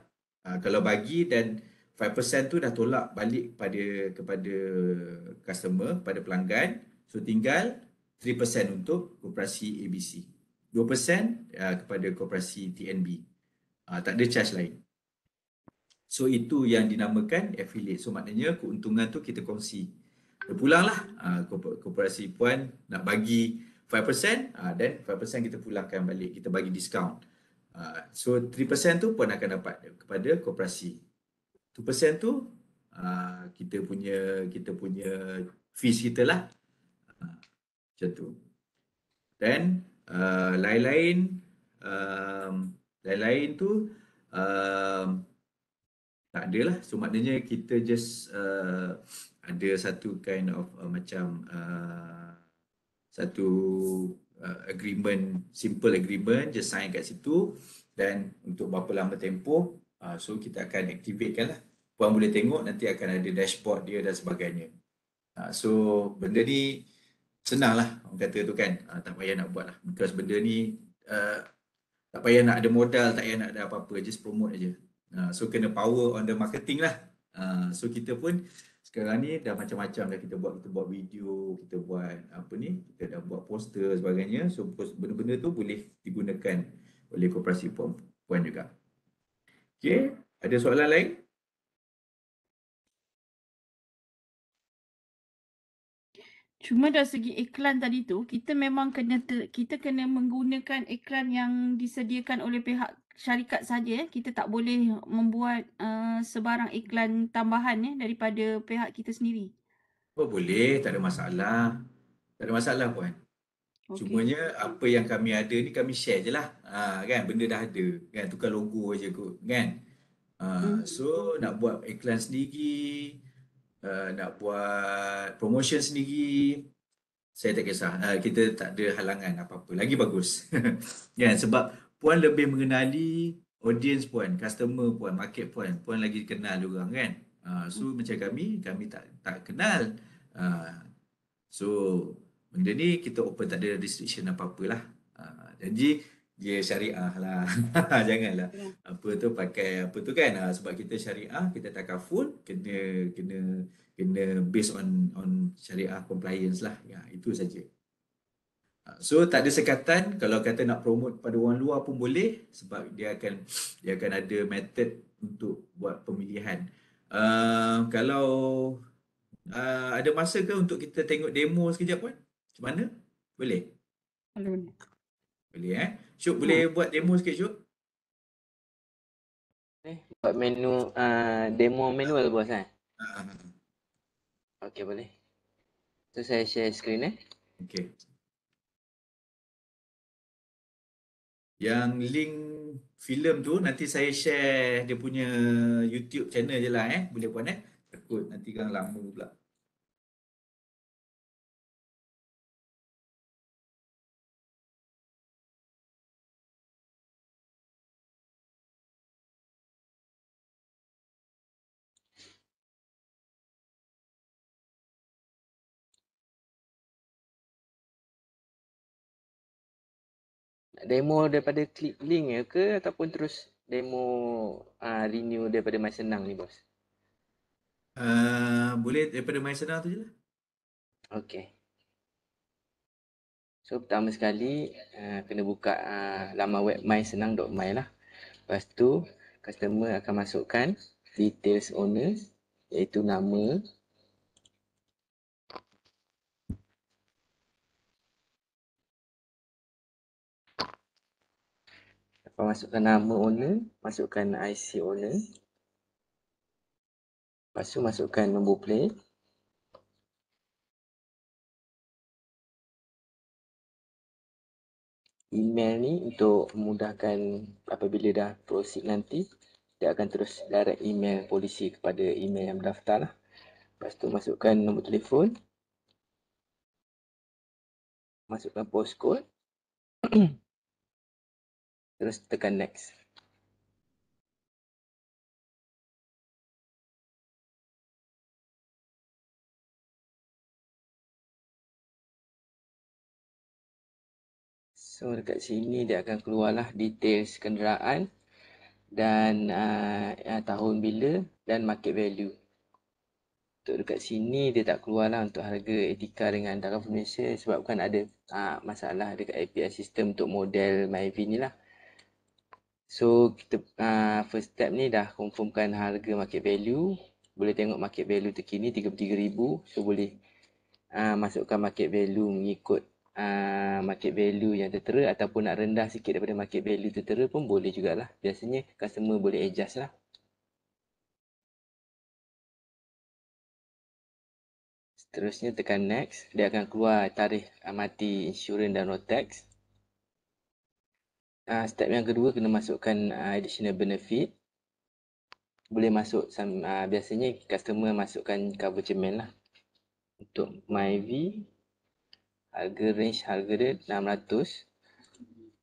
Speaker 1: Kalau bagi dan 5% tu dah tolak balik kepada customer, kepada pelanggan. So tinggal 3% untuk koperasi ABC. 2% kepada koperasi TNB. Tak ada charge lain. So itu yang dinamakan affiliate. So maknanya keuntungan tu kita kongsi. Pulanglah koperasi Puan nak bagi 5%, dan 5% kita pulangkan balik, kita bagi diskaun. So 3% tu Puan akan dapat kepada koperasi. 2% tu kita punya fees kita lah. Macam tu. Dan lain-lain tu tak ada lah. So maknanya kita just ada satu kind of macam satu agreement, simple agreement, just sign kat situ, dan untuk berapa lama tempoh, so kita akan activatekan lah. Puan boleh tengok nanti akan ada dashboard dia dan sebagainya. So benda ni senang lah orang kata tu kan, tak payah nak buat lah, because benda ni tak payah nak ada modal, tak payah nak ada apa-apa, just promote aja. So kena power on the marketing lah. So kita pun sekarang ni dah macam-macam dah kita buat video, kita buat kita dah buat poster sebagainya. So benda-benda tu boleh digunakan oleh koperasi Puan juga. Okay, ada soalan lain?
Speaker 2: Cuma dari segi iklan tadi tu, kita memang kita kena menggunakan iklan yang disediakan oleh pihak syarikat saja. Kita tak boleh membuat sebarang iklan tambahan daripada pihak kita sendiri.
Speaker 1: Oh boleh, tak ada masalah. Tak ada masalah Puan.
Speaker 2: Okey.
Speaker 1: Cumanya apa yang kami ada ni kami share je lah. Kan benda dah ada. Kan tukar logo aja kot. Kan? So nak buat iklan sendiri, nak buat promotion sendiri, saya tak kisah. Kita tak ada halangan apa-apa. Lagi bagus. Kan? Sebab Puan lebih mengenali audience Puan, customer Puan, market Puan. Puan lagi kenal diorang kan? So macam kami tak kenal. So benda ni kita open, tak ada restriction apa-apalah. Jadi Ya syariah lah. Janganlah
Speaker 2: Ya.
Speaker 1: apa tu pakai apa tu kan. Sebab kita syariah, kita takaful, kena kena kena based on syariah compliance lah. Ya, itu saja. So tak ada sekatan kalau kata nak promote pada orang luar pun boleh sebab dia akan ada method untuk buat pemilihan. Kalau ada masa ke untuk kita tengok demo sekejap Puan? Macam mana? Boleh?
Speaker 2: Alun.
Speaker 1: Boleh Syuk boleh
Speaker 2: Ha.
Speaker 1: buat demo sikit Syuk?
Speaker 3: Buat menu demo manual bos kan?
Speaker 1: Ah,
Speaker 3: Okey boleh. So saya share screen
Speaker 1: okay. Yang link filem tu nanti saya share dia punya YouTube channel je lah Boleh Puan Takut nanti kan lama pula.
Speaker 3: Demo daripada klik link ke ataupun terus demo renew daripada My Senang ni bos?
Speaker 1: Boleh daripada My Senang tu je lah.
Speaker 3: Okey. So pertama sekali kena buka laman web mysenang.my lah. Lepas tu customer akan masukkan details owner iaitu nama, lepas masukkan nama owner, masukkan IC owner, lepas tu masukkan nombor plate, email ni untuk memudahkan apabila dah proceed nanti dia akan terus direct email polisi kepada email yang berdaftar lah. Lepas tu masukkan nombor telefon, masukkan postcode, terus tekan next. So dekat sini dia akan keluarlah details kenderaan dan tahun bila dan market value. Untuk dekat sini dia tak keluarlah untuk harga etika dengan taraf Malaysia sebabkan ada masalah dekat API sistem untuk model Myvi ni lah. So kita first step ni dah confirmkan harga market value. Boleh tengok market value terkini 33,000. So boleh masukkan market value mengikut market value yang tertera ataupun nak rendah sikit daripada market value tertera pun boleh jugalah. Biasanya customer boleh adjust lah. Seterusnya tekan next. Dia akan keluar tarikh mati insurans dan road tax. Step yang kedua kena masukkan additional benefit. Boleh masuk biasanya customer masukkan cover cermin lah. Untuk Myvi harga range harga dia 600.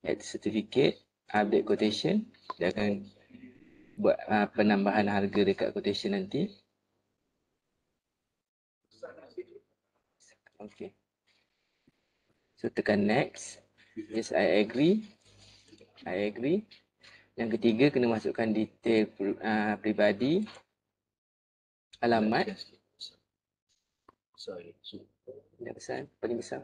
Speaker 3: Add certificate, update quotation. Dia akan buat penambahan harga dekat quotation nanti. Okay. So tekan next. Yes, I agree. I agree. Yang ketiga kena masukkan detail peribadi, alamat.
Speaker 1: Sorry.
Speaker 3: Yang besar, paling besar.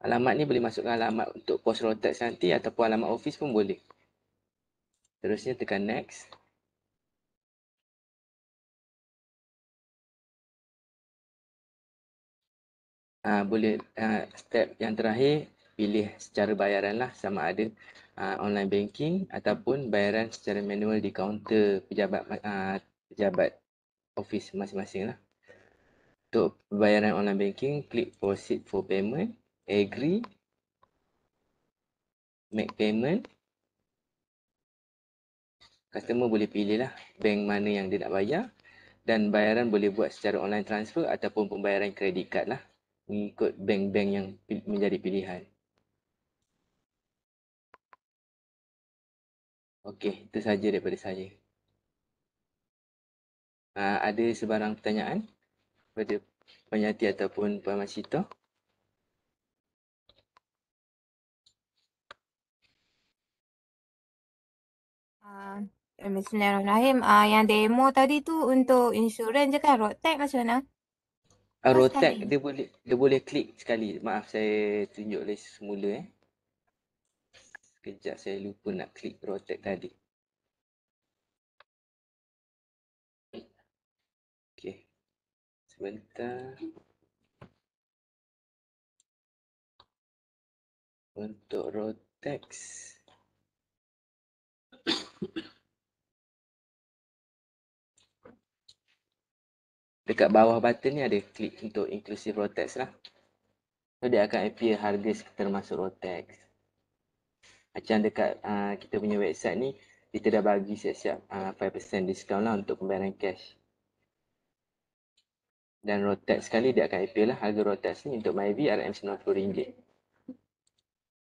Speaker 3: Alamat ni boleh masukkan alamat untuk pos road tax nanti ataupun alamat office pun boleh. Terusnya tekan next. Boleh step yang terakhir pilih secara bayaran lah, sama ada online banking ataupun bayaran secara manual di kaunter pejabat office masing-masing lah. Untuk bayaran online banking, klik proceed for payment, agree, make payment. Customer boleh pilih lah bank mana yang dia nak bayar dan bayaran boleh buat secara online transfer ataupun pembayaran kredit card lah, mengikut bank-bank yang menjadi pilihan. Okey, itu saja daripada saya. Ada sebarang pertanyaan pada penyati ataupun Puan Masito?
Speaker 4: Bismillahirrahmanirrahim. Yang demo tadi tu untuk insurans je kan? Roadtech macam mana?
Speaker 3: Rotek
Speaker 4: sekali.
Speaker 3: dia boleh klik sekali. Maaf saya tunjuk list semula Sekejap saya lupa nak klik Rotek tadi. Okey. Sebentar. Untuk Rotex. Dekat bawah button ni ada klik untuk inclusive Rotex lah. So dia akan appear harga termasuk Rotex. Macam dekat kita punya website ni, kita dah bagi siap-siap 5% discount lah untuk pembayaran cash. Dan Rotex sekali dia akan appear lah harga Rotex ni untuk MyV RM90.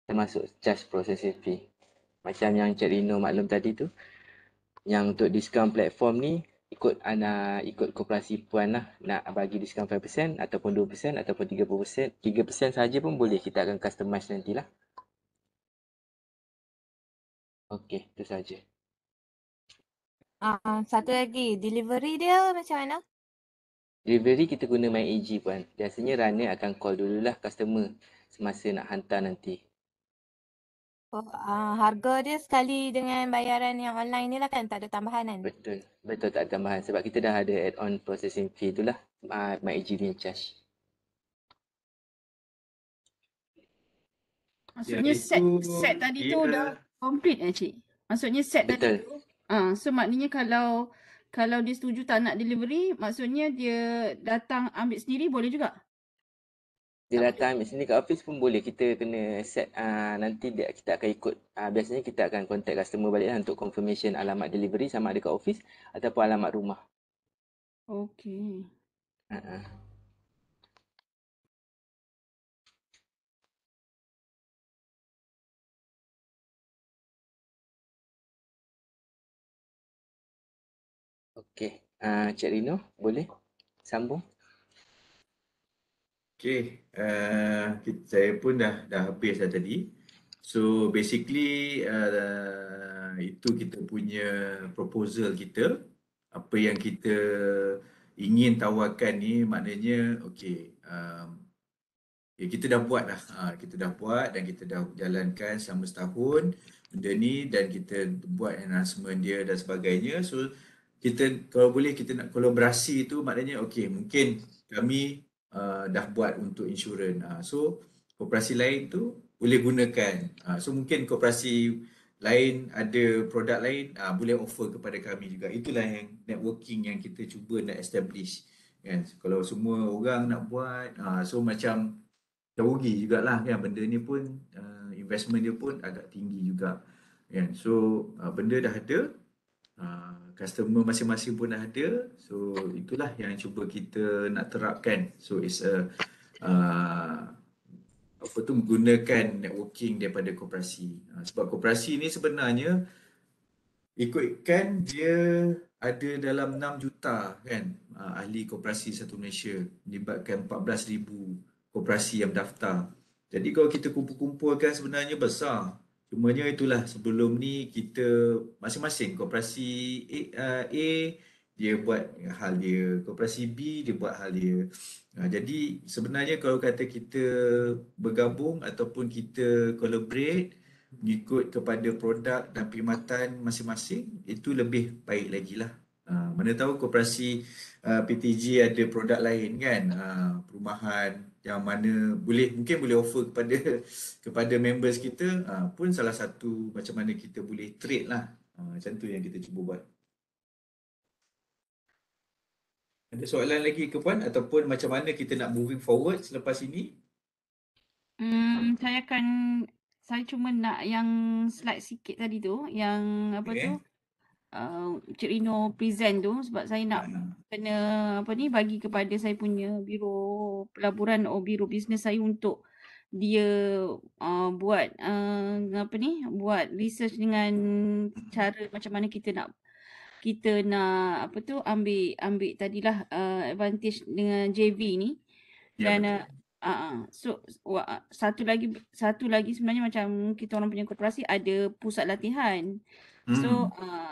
Speaker 3: Termasuk charge processing fee. Macam yang Cik Rino maklum tadi tu, yang untuk diskaun platform ni ikut koperasi puan lah, nak bagi diskaun 5% ataupun 2% ataupun 30%. 3% saja pun boleh, kita akan customize nantilah. Okey, itu saja.
Speaker 4: Satu lagi, delivery dia macam mana?
Speaker 3: Delivery kita guna MyAG puan. Biasanya runner akan call dululah customer semasa nak hantar nanti.
Speaker 4: Harga dia sekali dengan bayaran yang online ni lah kan? Tak ada tambahan kan?
Speaker 3: Betul. Betul, tak ada tambahan sebab kita dah ada add-on processing fee tu lah. MyAG punya charge.
Speaker 2: Maksudnya set tadi tu dah complete cik? Maksudnya set
Speaker 3: Betul.
Speaker 2: tadi tu. So maknanya kalau dia setuju tak nak delivery, maksudnya dia datang ambil sendiri boleh juga?
Speaker 3: Dia datang ambil sini kat office pun boleh. Kita kena set nanti kita akan ikut. Biasanya kita akan contact customer balik lah untuk confirmation alamat delivery sama ada kat office ataupun alamat rumah.
Speaker 2: Okey.
Speaker 3: Okey. Cik Rino, boleh sambung?
Speaker 1: Okay, saya pun dah habis dah tadi. So basically itu kita punya proposal kita. Apa yang kita ingin tawarkan ni maknanya okay, kita dah buat dah. Kita dah buat dan kita dah jalankan selama setahun benda ni dan kita buat announcement dia dan sebagainya. So kita kalau boleh kita nak kolaborasi tu maknanya okay, mungkin kami dah buat untuk insurans. So koperasi lain tu boleh gunakan. So mungkin koperasi lain ada produk lain boleh offer kepada kami juga. Itulah yang networking yang kita cuba nak establish. Kan? Kalau semua orang nak buat, so macam terugi jugalah kan, benda ni pun investment dia pun agak tinggi juga. Kan? So benda dah ada, customer masing-masing pun dah ada. So itulah yang cuba kita nak terapkan. So it's a menggunakan networking daripada koperasi. Sebab koperasi ni sebenarnya ikutkan dia ada dalam 6 juta kan ahli koperasi satu Malaysia, melibatkan 14,000 koperasi yang daftar. Jadi kalau kita kumpul-kumpulkan sebenarnya besar. Cumanya itulah sebelum ni kita masing-masing koperasi A dia buat hal dia, koperasi B dia buat hal dia. Jadi sebenarnya kalau kata kita bergabung ataupun kita collaborate mengikut kepada produk dan perkhidmatan masing-masing, itu lebih baik lagi lah. Mana tahu koperasi PTG ada produk lain kan, perumahan yang mana mungkin boleh offer kepada members kita, pun salah satu macam mana kita boleh trade lah. Macam tu yang kita cuba buat. Ada soalan lagi ke Puan ataupun macam mana kita nak moving forward selepas ini?
Speaker 2: Saya cuma nak yang slide sikit tadi tu, yang apa tu, Cik Rino present tu, sebab saya nak kena bagi kepada saya punya biro pelaburan atau biro bisnes saya untuk dia buat research dengan cara macam mana kita nak kita nak apa tu ambil tadilah advantage dengan JV ni.
Speaker 1: Ya,
Speaker 2: Dan
Speaker 1: betul.
Speaker 2: satu lagi sebenarnya macam kita orang punya koperasi ada pusat latihan.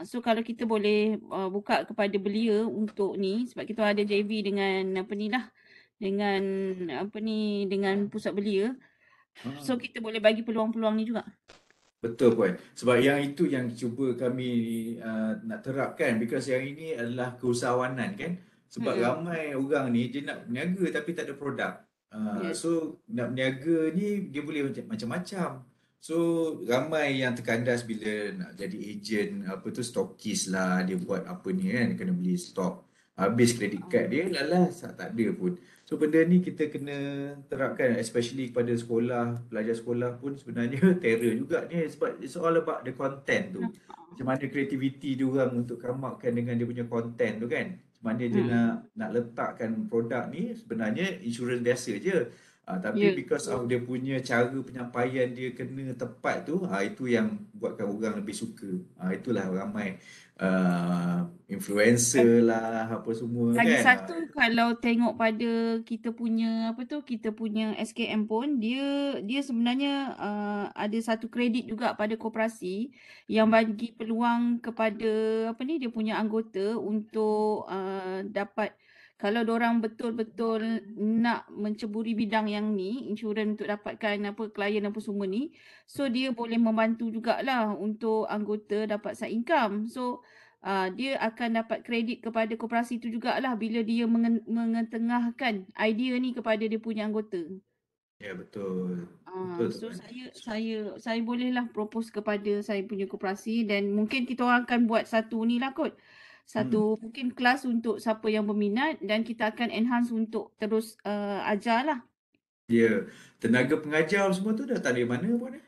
Speaker 2: So kalau kita boleh buka kepada belia untuk ni, sebab kita ada JV dengan dengan pusat belia. So kita boleh bagi peluang-peluang ni juga.
Speaker 1: Betul Puan. Sebab yang itu yang cuba kami nak terapkan, because yang ini adalah keusahawanan kan. Sebab ramai orang ni dia nak berniaga tapi tak ada produk.
Speaker 2: Yes.
Speaker 1: So nak berniaga ni dia boleh macam-macam. So ramai yang terkandas bila nak jadi ejen, apa tu, stokis lah, dia buat apa ni kan, kena beli stok. Habis kredit kad dia lalas tak ada pun. So benda ni kita kena terapkan, especially kepada sekolah, pelajar sekolah pun sebenarnya terror juga ni, sebab it's all about the content tu. Macam mana kreativiti dia orang untuk come out kan dengan dia punya content tu kan. Macam mana dia nak letakkan produk ni, sebenarnya insurans biasa je. Tapi because of dia punya cara penyampaian dia kena tepat tu, itu yang buatkan orang lebih suka. Itulah ramai influencer lah apa semua
Speaker 2: Lagi
Speaker 1: kan.
Speaker 2: satu, kalau tengok pada kita punya SKM pun, dia sebenarnya ada satu kredit juga pada koperasi yang bagi peluang kepada dia punya anggota untuk dapat, kalau diorang betul-betul nak menceburi bidang yang ni, insurans untuk dapatkan klien apa semua ni, so dia boleh membantu jugalah untuk anggota dapat side income. So dia akan dapat kredit kepada koperasi tu jugalah bila dia mengetengahkan idea ni kepada dia punya anggota.
Speaker 1: Ya, betul. Betul tu
Speaker 2: So
Speaker 1: kan.
Speaker 2: saya bolehlah propose kepada saya punya koperasi, dan mungkin kita orang akan buat satu ni lah kot. Satu mungkin kelas untuk siapa yang berminat, dan kita akan enhance untuk terus ajar lah.
Speaker 1: Ya, tenaga pengajar semua tu dah tak ada mana pun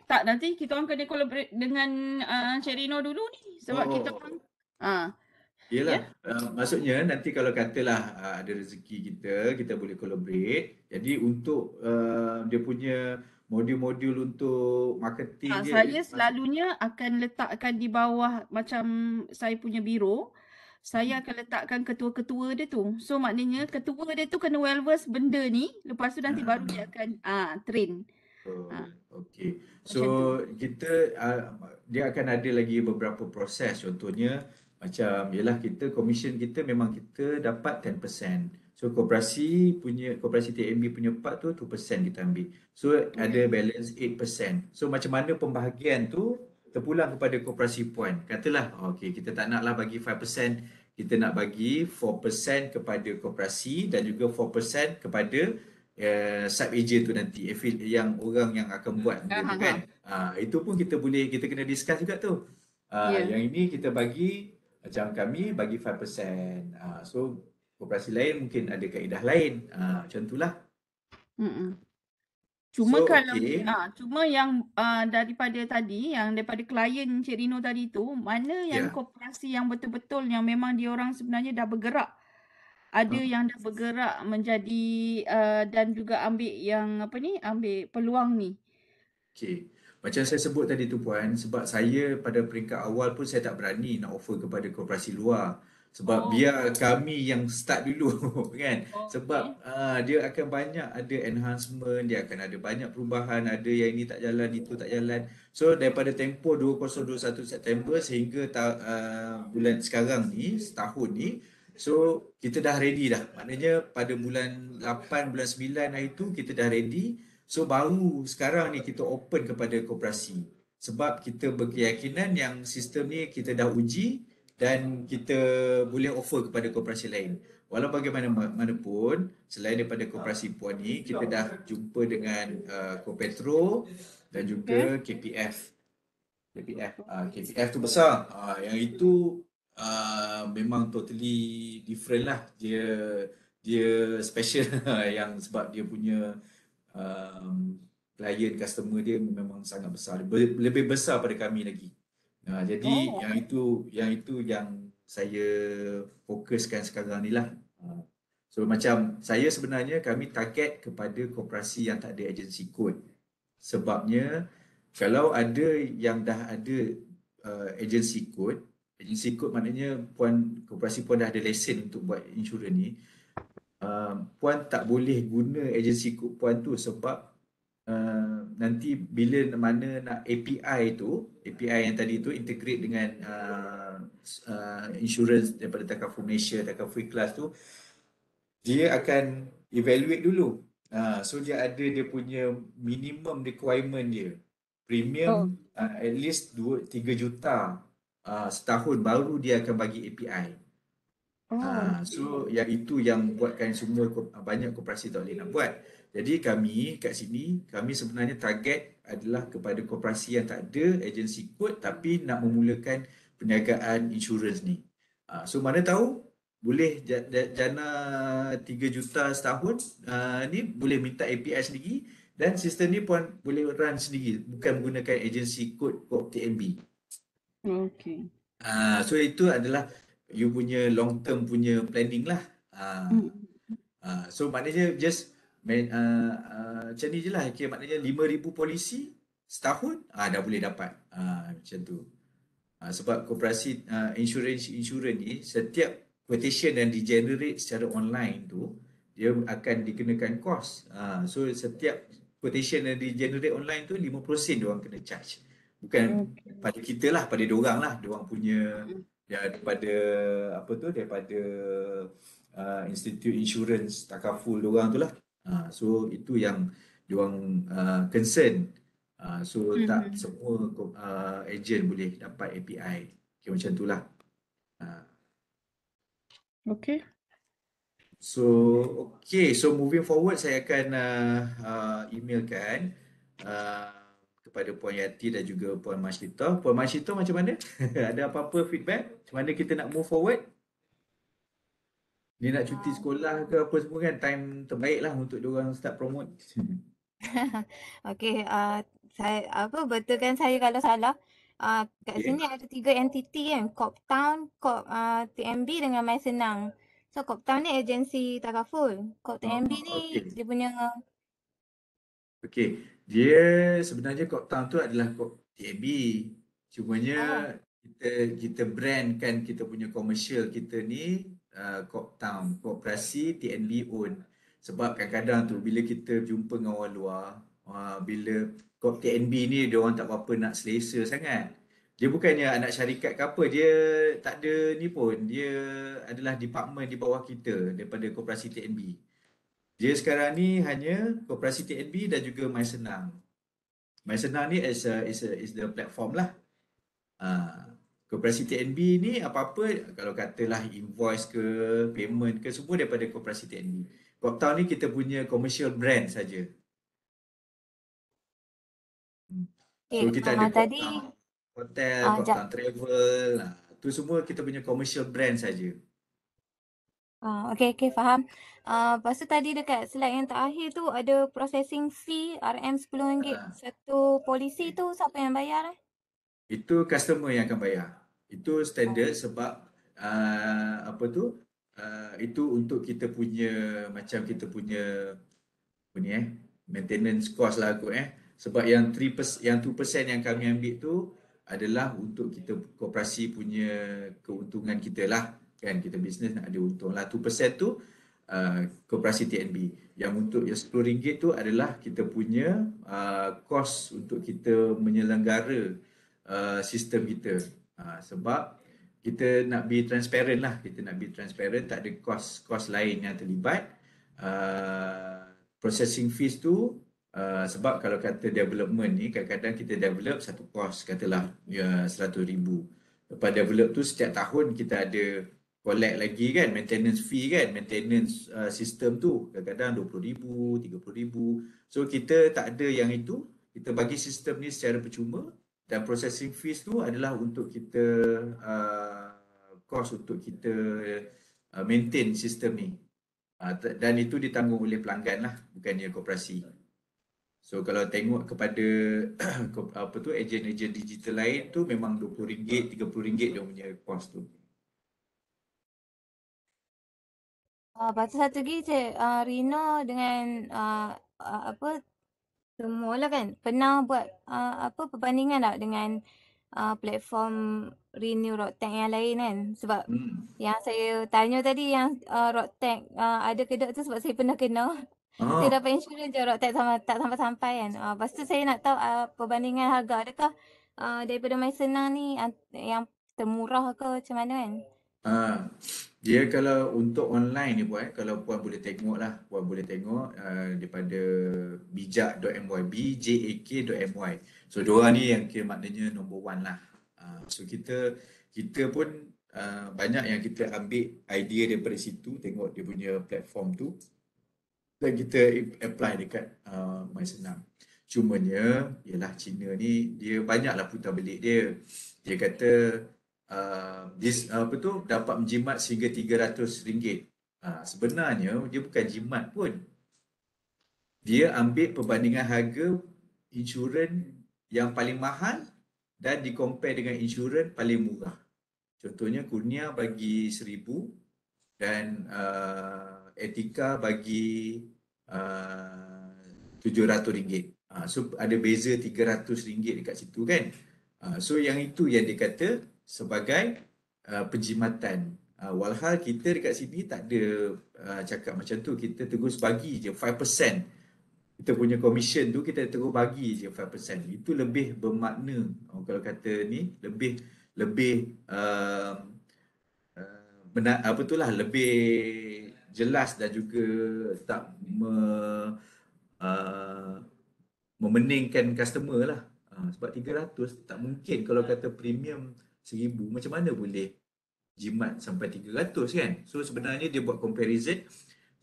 Speaker 2: Tak, nanti kita orang kena collaborate dengan Cik Rino dulu ni, sebab kita orang
Speaker 1: Yelah, maksudnya nanti kalau katalah ada rezeki kita boleh collaborate. Jadi untuk dia punya modul-modul untuk marketing dia,
Speaker 2: saya selalunya akan letakkan di bawah macam saya punya biro. Saya akan letakkan ketua-ketua dia tu. So maknanya ketua dia tu kena well versed benda ni. Lepas tu nanti baru dia akan train.
Speaker 1: Okey. So
Speaker 2: Macam tu.
Speaker 1: kita dia akan ada lagi beberapa proses. Contohnya macam yalah, kita commission kita memang kita dapat 10%. So koperasi TNB punya part tu 2% kita ambil. So ada balance 8%. So macam mana pembahagian tu terpulang kepada koperasi Puan. Katalah okey, kita tak naklah bagi 5%, kita nak bagi 4% kepada koperasi dan juga 4% kepada sub agent tu nanti, yang orang yang akan buat benda tu kan. Itu pun kita kena discuss juga tu. Yang ini kita bagi, macam kami bagi 5%. So koperasi lain mungkin ada kaedah lain. Macam itulah.
Speaker 2: Cuma
Speaker 1: So,
Speaker 2: kalau
Speaker 1: okey.
Speaker 2: cuma yang daripada klien Cik Rino tadi tu, mana yang koperasi yang betul-betul yang memang dia orang sebenarnya dah bergerak. Ada yang dah bergerak menjadi dan juga ambil peluang ni.
Speaker 1: Okey. Macam saya sebut tadi tu Puan, sebab saya pada peringkat awal pun saya tak berani nak offer kepada koperasi luar. Sebab biar kami yang start dulu kan. Sebab dia akan banyak ada enhancement, dia akan ada banyak perubahan, ada yang ini tak jalan, itu tak jalan. So daripada tempoh 2021 September sehingga bulan sekarang ni, setahun ni, so kita dah ready dah. Maknanya pada bulan 8, bulan 9 hari tu kita dah ready. So baru sekarang ni kita open kepada koperasi. Sebab kita berkeyakinan yang sistem ni kita dah uji dan kita boleh offer kepada koperasi lain. Walau bagaimanapun, selain daripada koperasi Puan ni, kita dah jumpa dengan Kopetro dan juga KPF. KPF tu besar. Yang itu memang totally different lah. Dia special yang sebab dia punya client customer dia memang sangat besar, lebih besar pada kami lagi. Jadi yang itu yang saya fokuskan sekarang ni lah. So macam saya sebenarnya kami target kepada koperasi yang tak ada agensi kod. Sebabnya kalau ada yang dah ada agensi kod, Agensi kod maknanya puan, koperasi puan dah ada lesen untuk buat insurans ni. Puan tak boleh guna agensi kod puan tu sebab nanti bila mana nak API tu, API yang tadi tu integrate dengan insurans daripada Takaful Malaysia, Takaful Ikhlas tu, dia akan evaluate dulu. So dia ada dia punya minimum requirement dia. Premium at least 2-3 juta setahun baru dia akan bagi API. So yang itu yang buatkan semua banyak koperasi tak boleh nak buat. Jadi kami kat sini, kami sebenarnya target adalah kepada koperasi yang tak ada agensi kod tapi nak memulakan perniagaan insurans ni. So mana tahu boleh jana 3 juta setahun ni boleh minta API sendiri dan sistem ni pun boleh run sendiri bukan menggunakan agensi kod TNB.
Speaker 2: Okay.
Speaker 1: So itu adalah you punya long term punya planning lah. So maknanya just macam ni je lah. Okay, maknanya 5,000 polisi setahun dah boleh dapat. Macam tu. Sebab koperasi insurans ni setiap quotation yang di-generate secara online tu dia akan dikenakan cost. So setiap quotation yang di-generate online tu 50% dia orang kena charge. Bukan pada kita lah, pada diorang lah. Diorang punya daripada apa tu, daripada Institute Insurance Takaful diorang tu lah. So itu yang diorang concern. So tak semua agent boleh dapat API. Okay, macam tu lah.
Speaker 2: Okay.
Speaker 1: So okay, so moving forward saya akan emailkan kepada Puan Yati dan juga Puan Masyito. Puan Masyito macam mana? Ada apa-apa feedback? Macam mana kita nak move forward? Ni nak cuti sekolah ke apa semua kan, time terbaik lah untuk diorang start promote.
Speaker 4: Okey, saya betulkan saya kalau salah. Kat
Speaker 1: Okay.
Speaker 4: sini ada 3 entiti kan, Coptown, TMB dengan My Senang. So Coptown ni agensi Takaful. TMB ni
Speaker 1: Okay.
Speaker 4: dia punya
Speaker 1: Okey, dia sebenarnya Coptown tu adalah TNB. Cumanya kita brandkan kita punya komersial kita ni Coptown, koperasi TNB own. Sebab kadang-kadang tu bila kita jumpa dengan orang luar, bila TNB ni dia orang tak apa-apa nak selesa sangat. Dia bukannya anak syarikat ke apa, dia tak ada ni pun, dia adalah department di bawah kita daripada koperasi TNB. Dia sekarang ni hanya koperasi TNB dan juga My Senang. My Senang ni is the platform lah. Koperasi TNB ni apa-apa kalau katalah invoice ke payment ke semua daripada koperasi TNB. Coptown ni kita punya commercial brand saja. So kita ada
Speaker 4: tadi
Speaker 1: Coptown Hotel, Coptown Travel, tu semua kita punya commercial brand saja.
Speaker 4: okey, faham. Lepas tu tadi dekat slide yang terakhir tu ada processing fee RM10 satu polisi tu siapa yang bayar?
Speaker 1: Itu customer yang akan bayar. Itu standard sebab apa tu? Itu untuk kita punya macam kita punya apa ni maintenance cost lah kot Sebab yang 3% yang 2% yang kami ambil tu adalah untuk kita koperasi punya keuntungan kita lah kan, kita bisnes nak ada untung lah. 2% tu koperasi TNB. Yang untuk yang RM10 tu adalah kita punya kos untuk kita menyelenggara sistem kita. Sebab kita nak be transparent lah, kita nak be transparent, tak ada kos lain yang terlibat. Processing fees tu sebab kalau kata development ni kadang-kadang kita develop satu kos katalah RM100,000. Lepas develop tu setiap tahun kita ada collect lagi kan, maintenance fee kan, maintenance sistem tu kadang-kadang RM20,000, RM30,000. So kita tak ada yang itu, kita bagi sistem ni secara percuma dan processing fees tu adalah untuk kita cost untuk kita maintain sistem ni. Dan itu ditanggung oleh pelanggan lah, bukannya koperasi. So kalau tengok kepada apa tu ejen-ejen digital lain tu memang RM20, RM30 dia punya cost tu.
Speaker 4: Lepas tu satu lagi Rino dengan apa semualah kan pernah buat perbandingan tak dengan platform renew road tax yang lain kan. Sebab yang
Speaker 1: Hmm.
Speaker 4: saya tanya tadi yang road tax ada kedok tu sebab saya pernah kena. Saya
Speaker 1: Oh,
Speaker 4: dapat insurans je road tax tak sampai-sampai kan. Lepas tu saya nak tahu perbandingan harga. Adakah daripada My Senang ni yang termurah ke macam mana kan?
Speaker 1: dia kalau untuk online ni Puan, kalau Puan boleh tengok lah, Puan boleh tengok daripada bijak.my, bijak.my. So diorang ni yang kira maknanya number one lah. So kita pun banyak yang kita ambil idea daripada situ, tengok dia punya platform tu dan kita apply dekat My Senam. Cumanya, ialah Cina ni dia banyaklah putar belik dia. Dia kata apa tu dapat menjimat sehingga RM300. Sebenarnya dia bukan jimat pun. Dia ambil perbandingan harga insurans yang paling mahal dan di-compare dengan insurans paling murah. Contohnya Kurnia bagi 1,000 dan Etika bagi RM700. So ada beza RM300 dekat situ kan. So yang itu yang dikata sebagai penjimatan. Walhal kita dekat sini tak ada cakap macam tu. Kita terus bagi je 5%. Kita punya commission tu kita terus bagi je 5%. Itu lebih bermakna. Kalau kata ni lebih apa tu lah, lebih jelas dan juga tak memeningkan customer lah. Sebab 300 tak mungkin kalau kata premium 1,000 macam mana boleh jimat sampai 300 kan. So sebenarnya dia buat comparison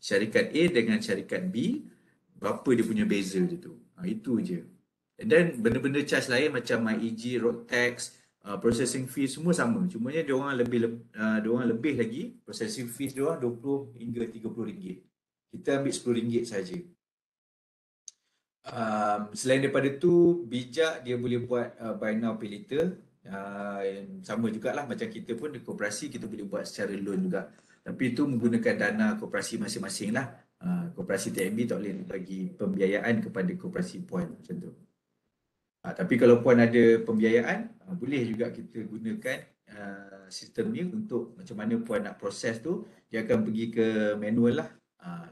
Speaker 1: syarikat A dengan syarikat B, berapa dia punya beza dia tu. Itu je. Dan benda-benda charge lain macam MyEG, road tax, processing fee semua sama. Cumanya dia orang lebih lagi processing fee dia orang 20 hingga RM30. Kita ambil RM10 saja. Selain daripada tu, bijak dia boleh buat buy now pay later. Sama jugalah macam kita pun di koperasi kita boleh buat secara loan juga. Tapi itu menggunakan dana koperasi masing-masing lah. Koperasi TNB tak boleh bagi pembiayaan kepada koperasi Puan macam tu. Tapi kalau Puan ada pembiayaan, boleh juga kita gunakan sistem ni untuk macam mana Puan nak proses tu. Dia akan pergi ke manual lah.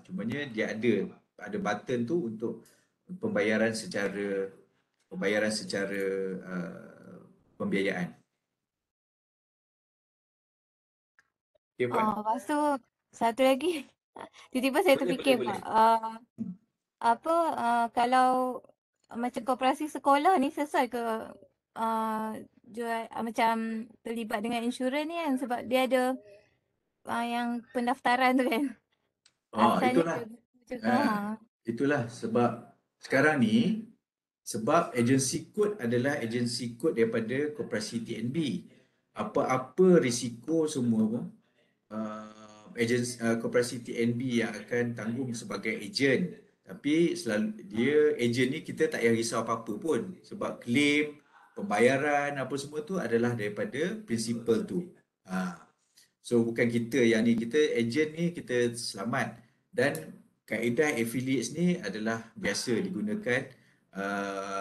Speaker 1: Cumanya dia ada button tu untuk pembayaran secara pembiayaan. Okay, Puan?
Speaker 4: Lepas tu satu lagi. Tiba-tiba saya
Speaker 1: Boleh,
Speaker 4: terfikir
Speaker 1: boleh.
Speaker 4: kalau macam koperasi sekolah ni sesuai ke jual macam terlibat dengan insurans ni kan sebab dia ada yang pendaftaran tu kan. Asalnya
Speaker 1: Itulah.
Speaker 4: ada buku juga.
Speaker 1: Itulah sebab sekarang ni sebab agensi kod adalah agensi kod daripada koperasi TNB. Apa-apa risiko semua koperasi TNB yang akan tanggung sebagai ejen. Tapi ejen ni kita tak payah risau apa-apa pun sebab claim, pembayaran apa semua tu adalah daripada principal tu. So bukan kita yang ni, kita ejen ni kita selamat. Dan kaedah affiliates ni adalah biasa digunakan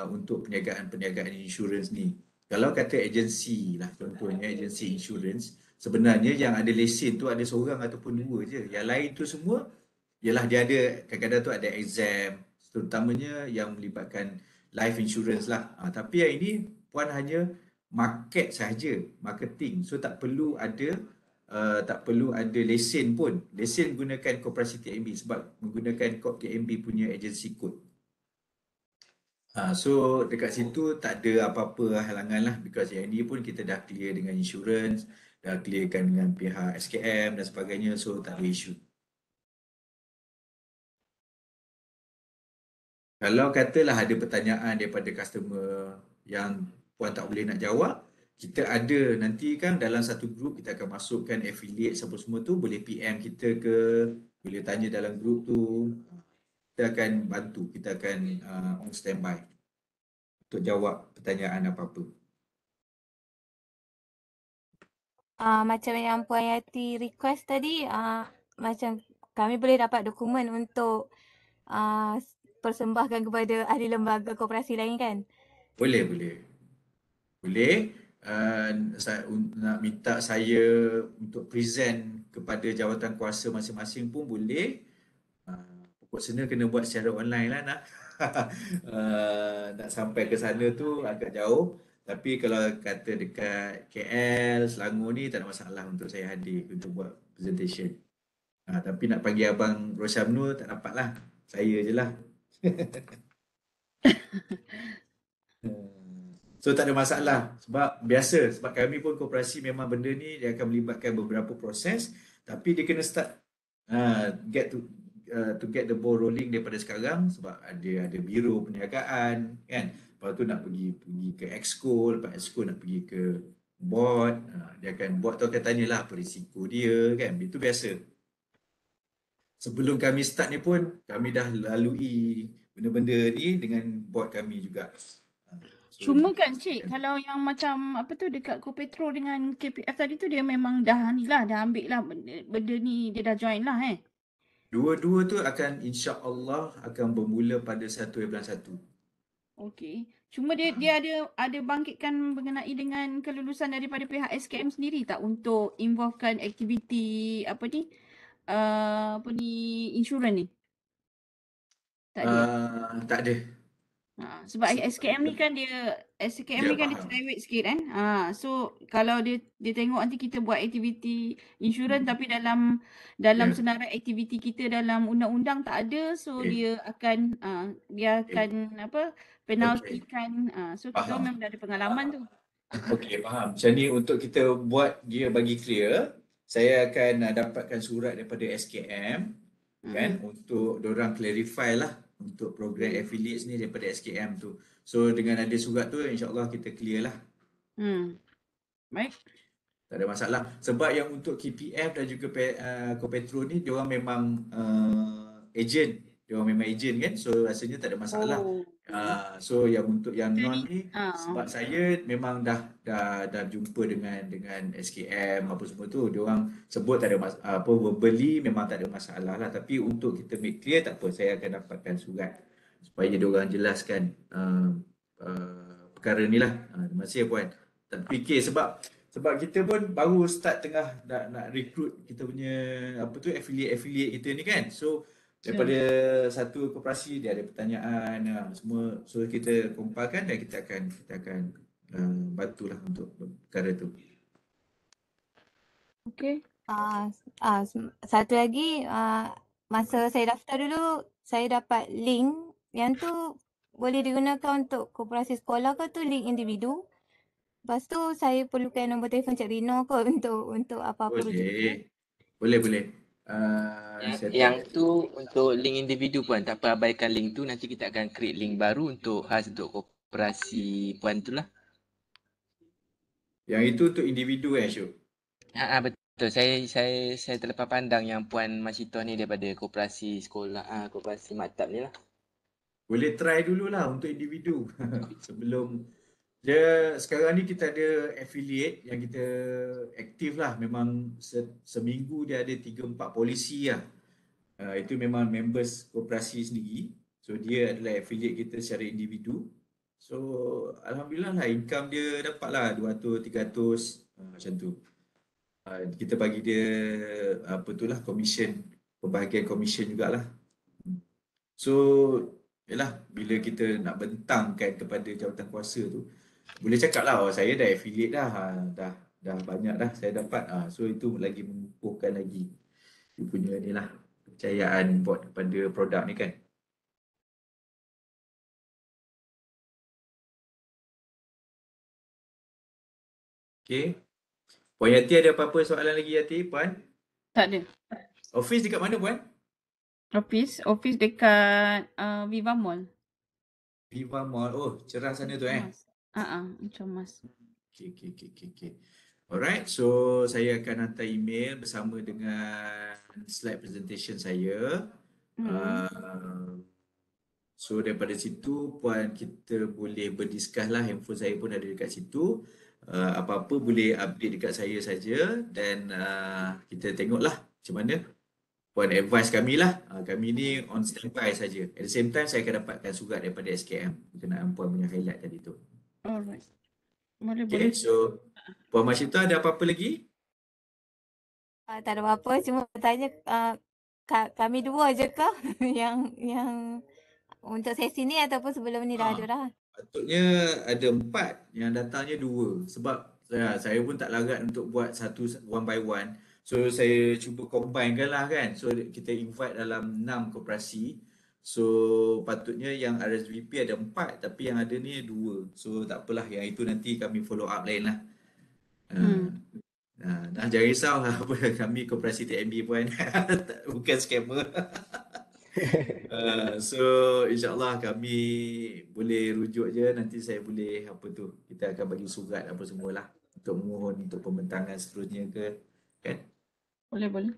Speaker 1: untuk perniagaan insurans ni. Kalau kata agensi lah, contohnya agensi insurans, sebenarnya yang ada lesen tu ada seorang ataupun dua je. Yang lain tu semua ialah dia ada, kadang-kadang tu ada exam, terutamanya yang melibatkan life insurance lah. Tapi yang ini Puan hanya market sahaja, marketing. So tak perlu ada lesen pun. Lesen gunakan koperasi TNB sebab menggunakan kod TNB punya agensi code. So dekat situ tak ada apa-apa halangan lah because yang ini pun kita dah clear dengan insurance, dah clearkan dengan pihak SKM dan sebagainya, so tak ada isu. Kalau katalah ada pertanyaan daripada customer yang Puan tak boleh nak jawab, kita ada nanti kan dalam satu grup kita akan masukkan affiliate apa semua tu, boleh PM kita ke, boleh tanya dalam grup tu. Kita akan bantu, kita akan on standby untuk jawab pertanyaan apa-apa.
Speaker 4: Macam yang Puan Yati request tadi, macam kami boleh dapat dokumen untuk persembahkan kepada ahli lembaga koperasi lain kan?
Speaker 1: Boleh. nak minta saya untuk present kepada jawatan kuasa masing-masing pun boleh. Pokoknya kena buat secara online lah nak. Nak sampai ke sana tu agak jauh. Tapi kalau kata dekat KL, Selangor ni tak ada masalah untuk saya hadir untuk buat presentation. Tapi nak panggil Abang Rosyamnur tak dapat lah. Saya je lah. So tak ada masalah sebab biasa, sebab kami pun koperasi memang benda ni dia akan melibatkan beberapa proses, tapi dia kena start get to get the ball rolling daripada sekarang sebab ada biro perniagaan kan. Lepas tu nak pergi ke exco, lepas exco nak pergi ke board, dia akan board tu akan tanyalah apa risiko dia kan. Itu biasa. Sebelum kami start ni pun kami dah lalui benda-benda ni dengan board kami juga.
Speaker 2: Cuma kan Cik, kalau yang macam apa tu dekat Kopetro dengan KPF tadi tu dia memang dah ni lah, dah ambil lah benda ni, dia dah join lah
Speaker 1: Dua-dua tu akan insya-Allah akan bermula pada 1 April 1.
Speaker 2: Okey. Cuma dia ada bangkitkan mengenai dengan kelulusan daripada pihak SKM sendiri tak untuk involvekan aktiviti insurans ni? Tak ada.
Speaker 1: Tak ada.
Speaker 2: Sebab SKM ni kan dia
Speaker 1: faham.
Speaker 2: cerewet sikit kan. So kalau dia tengok nanti kita buat aktiviti insurans tapi dalam senarai aktiviti kita dalam undang-undang tak ada, so dia akan penaltikan. So kita memang dah ada pengalaman tu.
Speaker 1: Okey, faham. Macam ni untuk kita buat dia bagi clear, saya akan dapatkan surat daripada SKM kan untuk diorang clarify lah untuk program affiliates ni daripada SKM tu. So dengan ada surat tu insya-Allah kita clear lah.
Speaker 2: Baik.
Speaker 1: Tak ada masalah. Sebab yang untuk KPF dan juga Kopetro ni diorang memang agent. Diorang memang agent kan. So rasanya tak ada masalah. So yang untuk yang non ni sebab saya memang dah jumpa dengan SKM apa semua tu, diorang sebut tak ada beli memang tak ada masalah lah. Tapi untuk kita make clear tak apa, saya akan dapatkan surat supaya diorang jelaskan perkara ni lah. Terima kasih puan. Tak fikir sebab kita pun baru start tengah nak recruit kita punya affiliate kita ni kan. So daripada satu koperasi dia ada pertanyaan semua, so kita kumpulkan dan kita akan bantulah untuk perkara tu.
Speaker 2: Okey.
Speaker 4: Satu lagi, masa saya daftar dulu saya dapat link yang tu boleh digunakan untuk koperasi sekolah ke tu link individu? Lepas tu saya perlukan nombor telefon Cik Rino ke untuk apa-apa rujukan?
Speaker 1: Boleh.
Speaker 3: Yang tu untuk link individu puan, tak apa, abaikan link tu, nanti kita akan create link baru untuk khas untuk koperasi puan tu lah.
Speaker 1: Yang itu untuk individu Syuk?
Speaker 3: Betul. Saya terlepas pandang yang puan Masyitoh ni daripada koperasi sekolah, koperasi maktab ni lah.
Speaker 1: Boleh try dululah untuk individu sebelum dia. Sekarang ni kita ada affiliate yang kita aktif lah, memang seminggu dia ada 3-4 polisi lah. Itu memang members koperasi sendiri, so dia adalah affiliate kita secara individu. So alhamdulillah lah, income dia dapat lah 200-300 macam tu. Kita bagi dia commission, pembahagian commission jugalah. So yalah, bila kita nak bentangkan kepada jawatan kuasa tu, boleh cakap lah, saya dah affiliate dah banyak dah saya dapat. So itu lagi mengukuhkan lagi dia punya ni lah, kepercayaan buat kepada produk ni kan. Okay. Puan Yati ada apa-apa soalan lagi Yati, Puan?
Speaker 2: Tak ada.
Speaker 1: Office dekat mana Puan?
Speaker 2: Office dekat Viva Mall.
Speaker 1: Viva Mall. Oh, cerah sana tu
Speaker 2: Macam mas.
Speaker 1: Okay. Alright, so saya akan hantar email bersama dengan slide presentation saya. So daripada situ Puan kita boleh berdiskus lah, handphone saya pun ada dekat situ. Apa-apa boleh update dekat saya saja dan kita tengoklah macam mana. Puan advise kami lah. Kami ni on standby saja. At the same time saya akan dapatkan surat daripada SKM berkenaan Puan punya highlight tadi tu.
Speaker 2: Alright. Boleh,
Speaker 1: Okay,
Speaker 2: boleh.
Speaker 1: so Puan Masyita ada apa-apa lagi?
Speaker 4: Tak ada apa-apa, cuma tanya kami dua je kah yang untuk sesi ni ataupun sebelum ni dah ada dah?
Speaker 1: Patutnya ada 4, yang datangnya 2. Sebab saya pun tak larat untuk buat satu one by one. So saya cuba combinekan lah kan. So kita invite dalam 6 koperasi. So patutnya yang RSVP ada 4, tapi yang ada ni 2. So tak apalah, yang itu nanti kami follow up lain lah. Jangan risau lah, kami koperasi TMB pun bukan scammer. So insyaAllah kami boleh rujuk je, nanti saya boleh apa tu, kita akan bagi surat apa semualah untuk mohon untuk pembentangan seterusnya ke, kan?
Speaker 2: Boleh, boleh.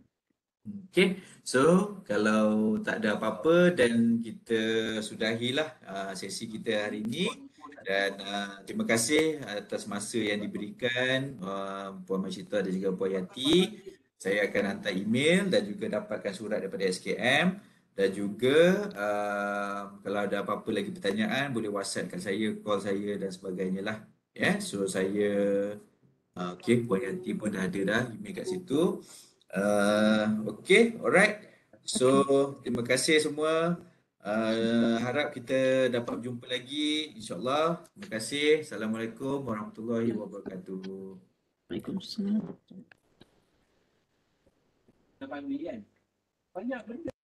Speaker 1: Okay, so kalau tak ada apa-apa dan kita sudahilah sesi kita hari ini. Dan terima kasih atas masa yang diberikan Puan Masyita dan juga Puan Yati. Saya akan hantar email dan juga dapatkan surat daripada SKM. Dan juga kalau ada apa-apa lagi pertanyaan, boleh WhatsApp kat saya, call saya dan sebagainya lah. So saya, okay, Puan Yati pun dah ada dah email kat situ. Okay, alright. So terima kasih semua. Harap kita dapat berjumpa lagi, insyaAllah. Terima kasih. Assalamualaikum warahmatullahi wabarakatuh.
Speaker 2: Waalaikumsalam.
Speaker 3: Banyak benda.